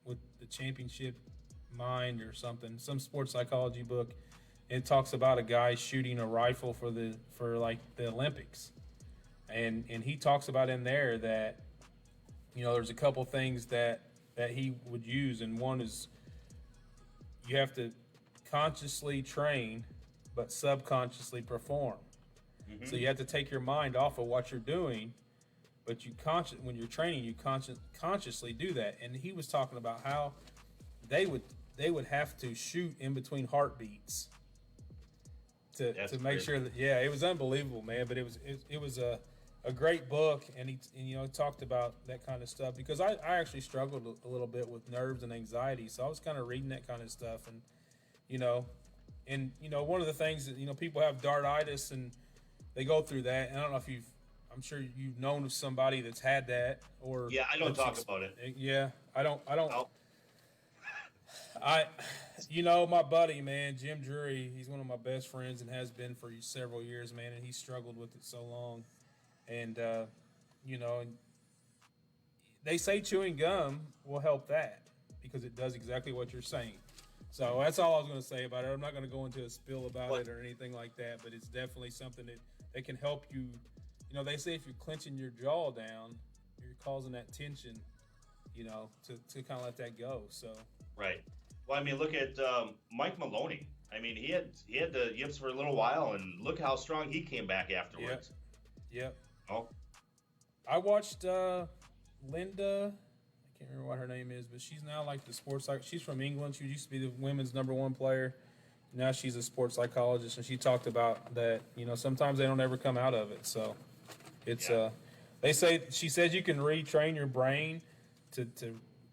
With the Championship Mind or something, some sports psychology book. It talks about a guy shooting a rifle for the Olympics. And he talks about in there that, there's a couple things that he would use. And one is you have to consciously train, but subconsciously perform. Mm-hmm. So you have to take your mind off of what you're doing. But when you're training, you consciously do that. And he was talking about how they would have to shoot in between heartbeats to make sure that it was unbelievable, man. But it was a great book, and he talked about that kind of stuff because I actually struggled a little bit with nerves and anxiety, so I was kind of reading that kind of stuff, and one of the things that people have dartitis and they go through that. And I don't know if I'm sure you've known of somebody that's had that, or I don't talk about it. Yeah, I don't. No. My buddy, man, Jim Drury, he's one of my best friends and has been for several years, man, and he struggled with it so long. And they say chewing gum will help that because it does exactly what you're saying. So that's all I was going to say about it. I'm not going to go into a spill about it or anything like that, but it's definitely something that can help you. They say if you're clenching your jaw down, you're causing that tension, to kind of let that go. So right. Well, I mean, look at Mike Maloney. I mean, he had the yips for a little while, and look how strong he came back afterwards. Yep. Oh. I watched Linda. I can't remember what her name is, but she's now like the sports. She's from England. She used to be the women's #1 player. Now she's a sports psychologist, and she talked about that. Sometimes they don't ever come out of it. So it's she says you can retrain your brain to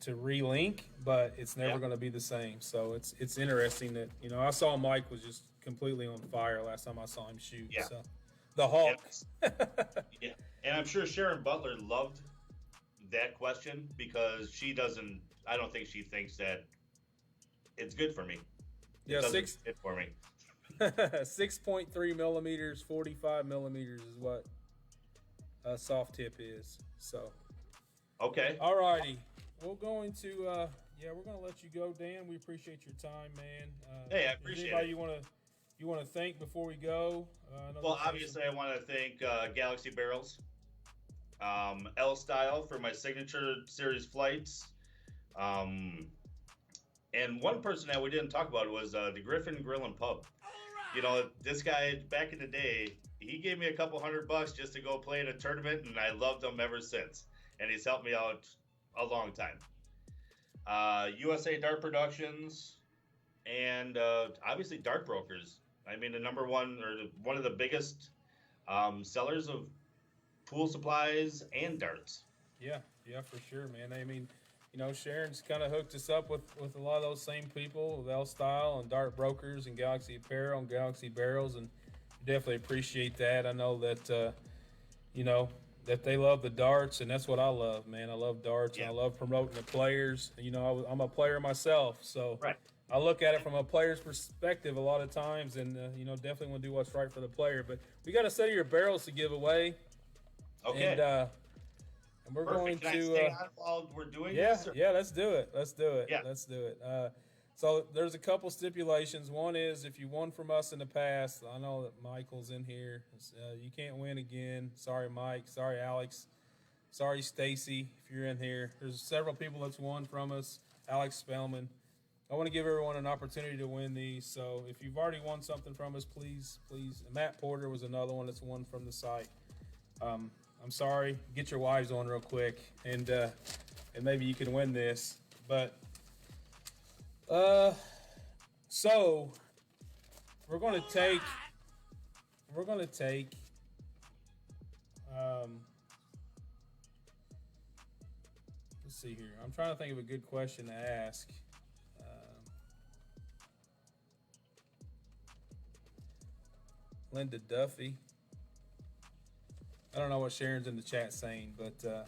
relink, but it's never going to be the same. So it's interesting that I saw Mike was just completely on fire last time I saw him shoot. Yeah. So the Hulk. Yeah, and I'm sure Sharon Butler loved that question because she doesn't. I don't think she thinks that it's good for me. Yeah, good for me. 6.3 millimeters, 45 millimeters is what a soft tip is. So. Okay. All righty. We're going to we're going to let you go, Dan. We appreciate your time, man. Hey, I appreciate it. Anybody you want to you want to thank before we go? Well, obviously, I want to thank Galaxy Barrels, L Style for my signature series flights. And one person that we didn't talk about was the Griffin Grill and Pub. You know, this guy back in the day, he gave me a couple $100 just to go play in a tournament, and I loved him ever since. And he's helped me out a long time. USA Dart Productions, and obviously Dart Brokers. I mean, the number one or one of the biggest sellers of pool supplies and darts. Yeah, for sure, man. I mean, you know, Sharon's kind of hooked us up with a lot of those same people, with L Style and Dart Brokers and Galaxy Apparel and Galaxy Barrels, and definitely appreciate that. I know that, you know, that they love the darts, and that's what I love, man. I love darts, and I love promoting the players. You know, I'm a player myself, so right. I look at it from a player's perspective a lot of times, and, you know, definitely want to do what's right for the player. But we got a set of your barrels to give away. Okay. And we're Perfect. going Can to. I stay on while we're doing this? Yeah, let's do it. Yeah. Let's do it. So there's a couple stipulations. One is if you won from us in the past, I know that Michael's in here. You can't win again. Sorry, Mike. Sorry, Alex. Sorry, Stacy, if you're in here. There's several people that's won from us. Alex Spellman. I want to give everyone an opportunity to win these. So if you've already won something from us, please. Matt Porter was another one that's won from the site. I'm sorry. Get your wives on real quick, and maybe you can win this. But so we're gonna take. Let's see here. I'm trying to think of a good question to ask. Linda Duffy. I don't know what Sharon's in the chat saying, but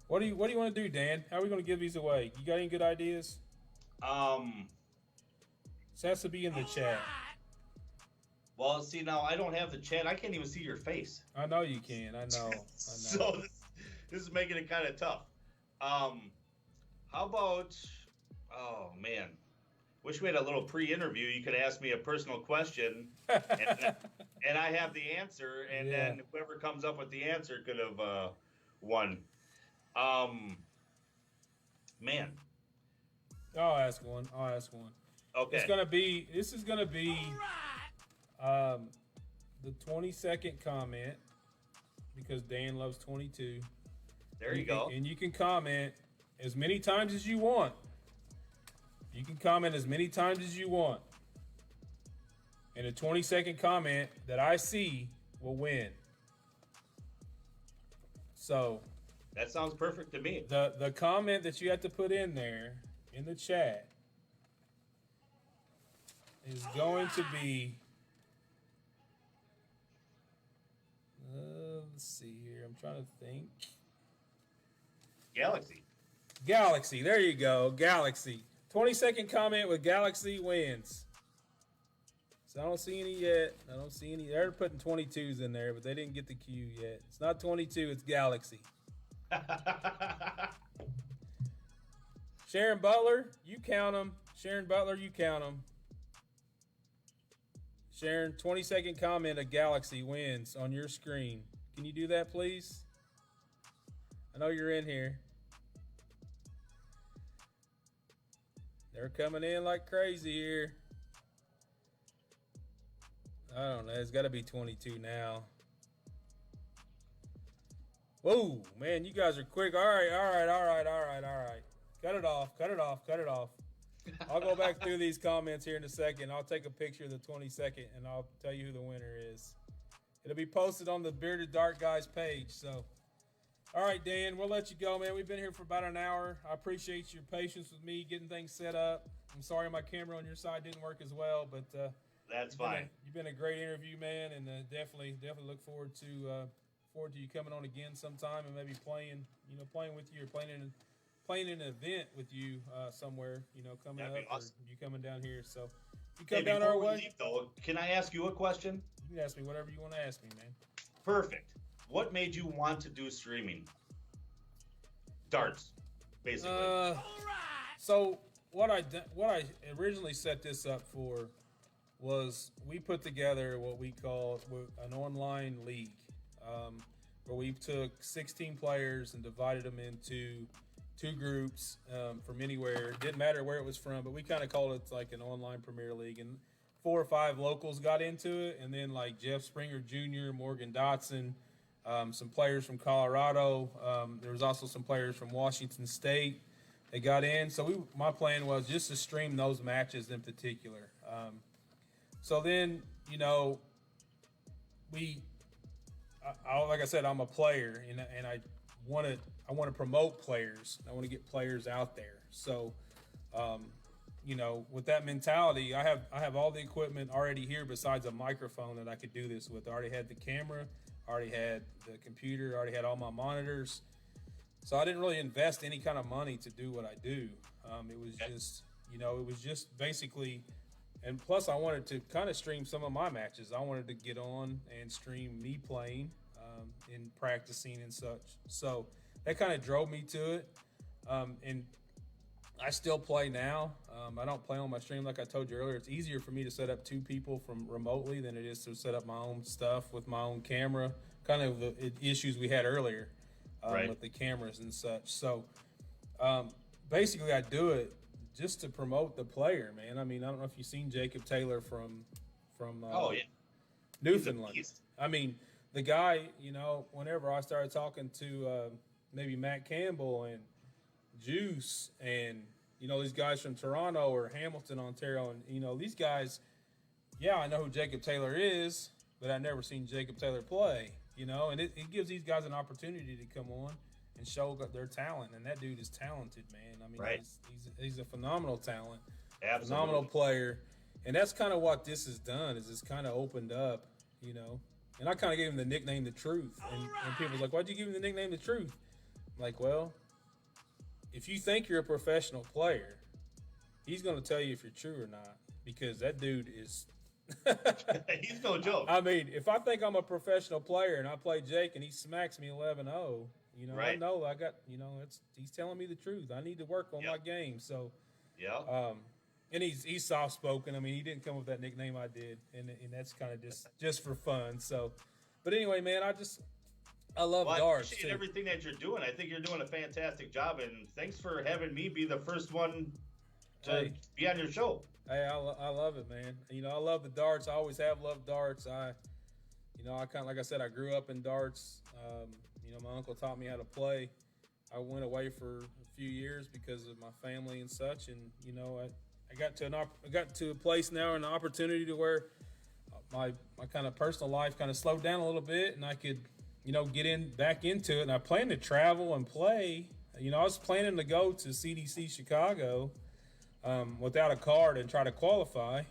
what do you want to do, Dan? How are we going to give these away? You got any good ideas? This has to be in the chat. Well, see, now I don't have the chat. I can't even see your face. I know you can. I know. So this is making it kind of tough. How about? Oh man, wish we had a little pre-interview. You could ask me a personal question, and I have the answer, and then whoever comes up with the answer could have won. Man. I'll ask one. Okay. This is gonna be the 20-second comment, because Dan loves 22. There you go. And you can comment as many times as you want. You can comment as many times as you want. And a 20-second comment that I see will win. So that sounds perfect to me. The comment that you have to put in there in the chat is going to be let's see here. I'm trying to think. Galaxy. There you go. Galaxy. 20-second comment with Galaxy wins. So I don't see any yet. They're putting 22s in there, but they didn't get the Q yet. It's not 22. It's Galaxy. Sharon Butler, you count them. Sharon, 20-second comment of Galaxy wins on your screen. Can you do that, please? I know you're in here. They're coming in like crazy here. I don't know. It's got to be 22 now. Whoa, man, you guys are quick. All right. Cut it off. I'll go back through these comments here in a second. I'll take a picture of the 22nd, and I'll tell you who the winner is. It'll be posted on the Bearded Dart Guys page. So, all right, Dan, we'll let you go, man. We've been here for about an hour. I appreciate your patience with me getting things set up. I'm sorry my camera on your side didn't work as well, but that's fine. You've been a great interview, man, and definitely look forward to you coming on again sometime and maybe playing with you or playing an event with you somewhere, coming That'd up, awesome. or you coming down here. So if you come down our way. Leave, though, can I ask you a question? You can ask me whatever you want to ask me, man. Perfect. What made you want to do streaming? Darts, basically. So what I originally set this up for was we put together what we call an online league, where we took 16 players and divided them into two groups from anywhere. It didn't matter where it was from, but we kind of called it like an online Premier League. And 4 or 5 locals got into it, and then like Jeff Springer Jr., Morgan Dotson, some players from Colorado. There was also some players from Washington State. They got in. So my plan was just to stream those matches in particular. So then, you know, like I said, I'm a player, and I want to promote players. I want to get players out there. So, you know, with that mentality, I have all the equipment already here besides a microphone that I could do this with. I already had the camera, already had the computer, already had all my monitors. So I didn't really invest any kind of money to do what I do. It was just, you know, it was just basically, and plus I wanted to kind of stream some of my matches. I wanted to get on and stream me playing and practicing and such. So that kind of drove me to it. And I still play now. I don't play on my stream like I told you earlier. It's easier for me to set up 2 people from remotely than it is to set up my own stuff with my own camera. Kind of the issues we had earlier with the cameras and such. So basically I do it just to promote the player, man. I mean, I don't know if you've seen Jacob Taylor from Newfoundland. I mean, the guy, you know, whenever I started talking to maybe Matt Campbell and Juice and, you know, these guys from Toronto or Hamilton, Ontario, and, you know, these guys, yeah, I know who Jacob Taylor is, but I've never seen Jacob Taylor play, you know, and it gives these guys an opportunity to come on and show their talent, and that dude is talented, man. I mean, he's a phenomenal talent, phenomenal player, and that's kind of what this has done, is it's kind of opened up, you know, and I kind of gave him the nickname The Truth, and people was like, why'd you give him the nickname The Truth? I'm like, well, if you think you're a professional player, he's going to tell you if you're true or not, because that dude is he's no joke. I mean, if I think I'm a professional player and I play Jake and he smacks me 11-0, you know, I know I got, you know, he's telling me the truth. I need to work on my game. So, and he's soft spoken. I mean, he didn't come up with that nickname I did, and that's kind of just for fun. So, but anyway, man, I love darts. I appreciate everything that you're doing. I think you're doing a fantastic job, and thanks for having me be the first one to be on your show. Hey, I love it, man. You know, I love the darts. I always have loved darts. I kind of, like I said, I grew up in darts. You know, my uncle taught me how to play. I went away for a few years because of my family and such, and you know, I got to a place now and an opportunity to where my kind of personal life kind of slowed down a little bit, and I could, you know, get back into it. And I plan to travel and play. You know, I was planning to go to CDC Chicago without a card and try to qualify.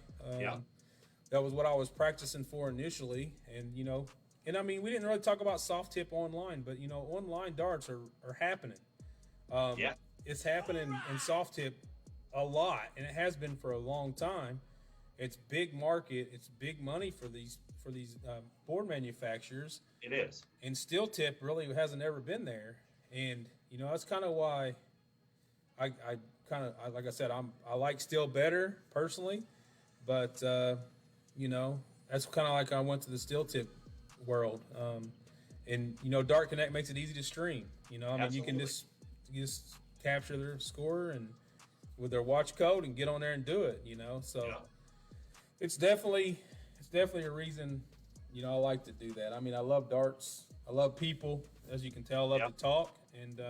That was what I was practicing for initially. And, you know, and I mean, we didn't really talk about soft tip online, but, you know, online darts are happening. It's happening in soft tip a lot, and it has been for a long time. It's big market. It's big money for these board manufacturers. It is. And steel tip really hasn't ever been there. And, you know, that's kind of why I like I said, I like steel better personally, but, you know, that's kind of like I went to the steel tip world. And, you know, Dart Connect makes it easy to stream. You know, I mean, you can just capture their score and with their watch code and get on there and do it, you know. So it's definitely a reason, you know, I like to do that. I mean, I love darts. I love people, as you can tell. I love to talk, and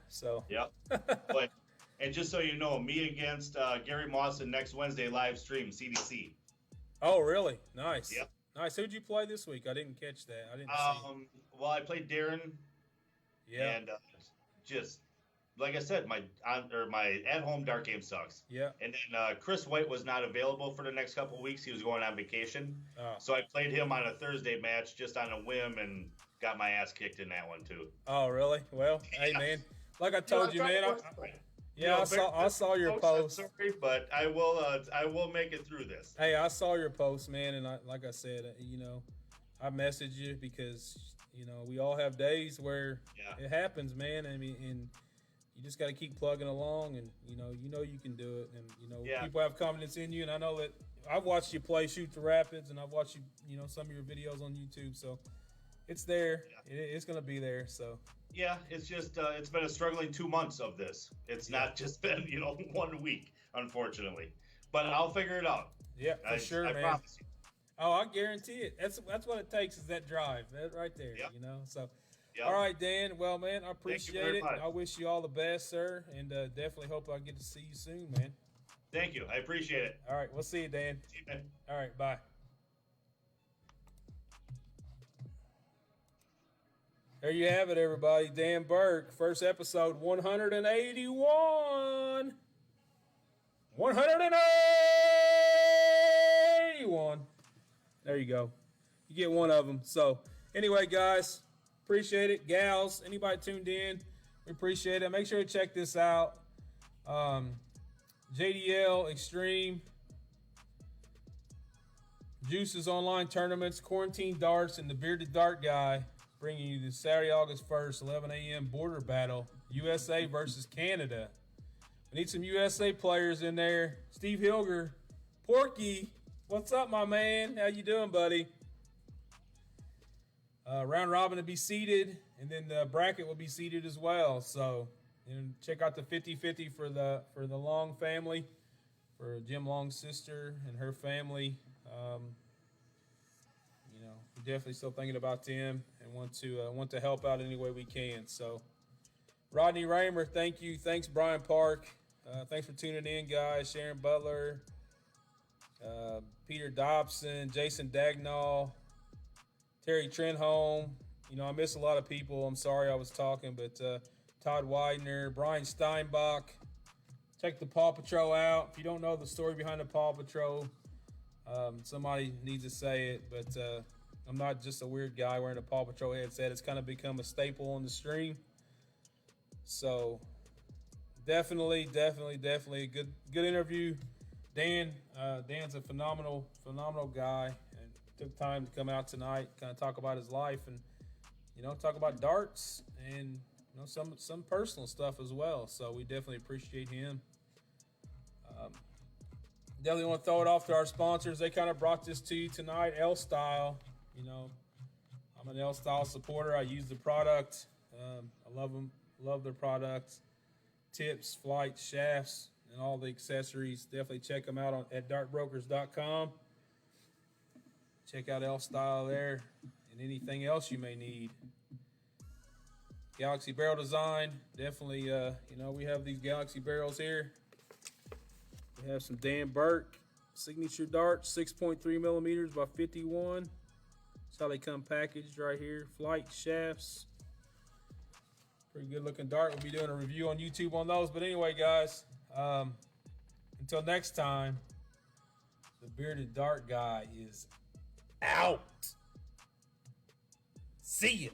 so. But, and just so you know, me against Gary Mawson next Wednesday live stream, CDC. Oh, really? Nice. Yep. Nice. Who'd you play this week? I didn't catch that. I didn't see. Well, I played Darren. Yeah. And just like I said, my at-home dart game sucks. Yeah. And then Chris White was not available for the next couple of weeks. He was going on vacation. Oh. So I played him on a Thursday match just on a whim and got my ass kicked in that one too. Oh, really? Well, hey, man. Like I told you, man. I saw your post. I'm sorry, but I will make it through this. Hey, I saw your post, man, and like I said, you know, I messaged you because, you know, we all have days where it happens, man. I mean, and you just got to keep plugging along, and you know you can do it, and Yeah. people have confidence in you, and I know that I've watched you play Shoot the Rapids, and I've watched you some of your videos on YouTube, so it's there. It's gonna be there. So Yeah, it's just it's been a struggling 2 months of this. It's not just been 1 week, unfortunately. But I'll figure it out. yeah, for sure, I man. promise you. Oh, I guarantee it. That's what it takes is that drive, that right there. Yep. So. Yep. All right, Dan. Well, man, I Thank you appreciate very it. much. I wish you all the best, sir, and definitely hope I get to see you soon, man. Thank you. I appreciate it. All right, we'll see you, Dan. See you, man. All right, bye. There you have it, everybody. Dan Burk, first episode 181. 181. There you go. You get one of them. So, anyway, guys, appreciate it. Gals, anybody tuned in, we appreciate it. Make sure to check this out. JDL Extreme, Juices Online Tournaments, Quarantine Darts, and the Bearded Dart Guy bringing you the Saturday, August 1st, 11 a.m. border battle, USA versus Canada. We need some USA players in there. Steve Hilger, Porky, what's up, my man? How you doing, buddy? Round robin to be seeded, and then the bracket will be seeded as well. So, check out the 50-50 for the Long family, for Jim Long's sister and her family. We're definitely still thinking about them and want to help out any way we can. So, Rodney Raymer, thank you. Thanks, Brian Park. Thanks for tuning in, guys. Sharon Butler, Peter Dobson, Jason Dagnall, Terry Trenholm. I miss a lot of people. I'm sorry I was talking, but Todd Widener, Brian Steinbach. Check the Paw Patrol out. If you don't know the story behind the Paw Patrol, somebody needs to say it, but I'm not just a weird guy wearing a Paw Patrol headset. It's kind of become a staple on the stream. So definitely a good interview. Dan's a phenomenal guy, and took time to come out tonight, kind of talk about his life, and talk about darts and some personal stuff as well. So we definitely appreciate him. Definitely want to throw it off to our sponsors. They kind of brought this to you tonight. L Style. I'm an L Style supporter. I use the product. I love them. Love their products. Tips, flights, shafts, and all the accessories. Definitely check them out at dartbrokers.com. Check out L Style there, and anything else you may need. Galaxy barrel design. Definitely, we have these Galaxy barrels here. We have some Dan Burk signature darts, 6.3 millimeters by 51. That's how they come packaged right here. Flight shafts. Pretty good looking dart. We'll be doing a review on YouTube on those. But anyway, guys, until next time, the Bearded Dart Guy is out. See ya.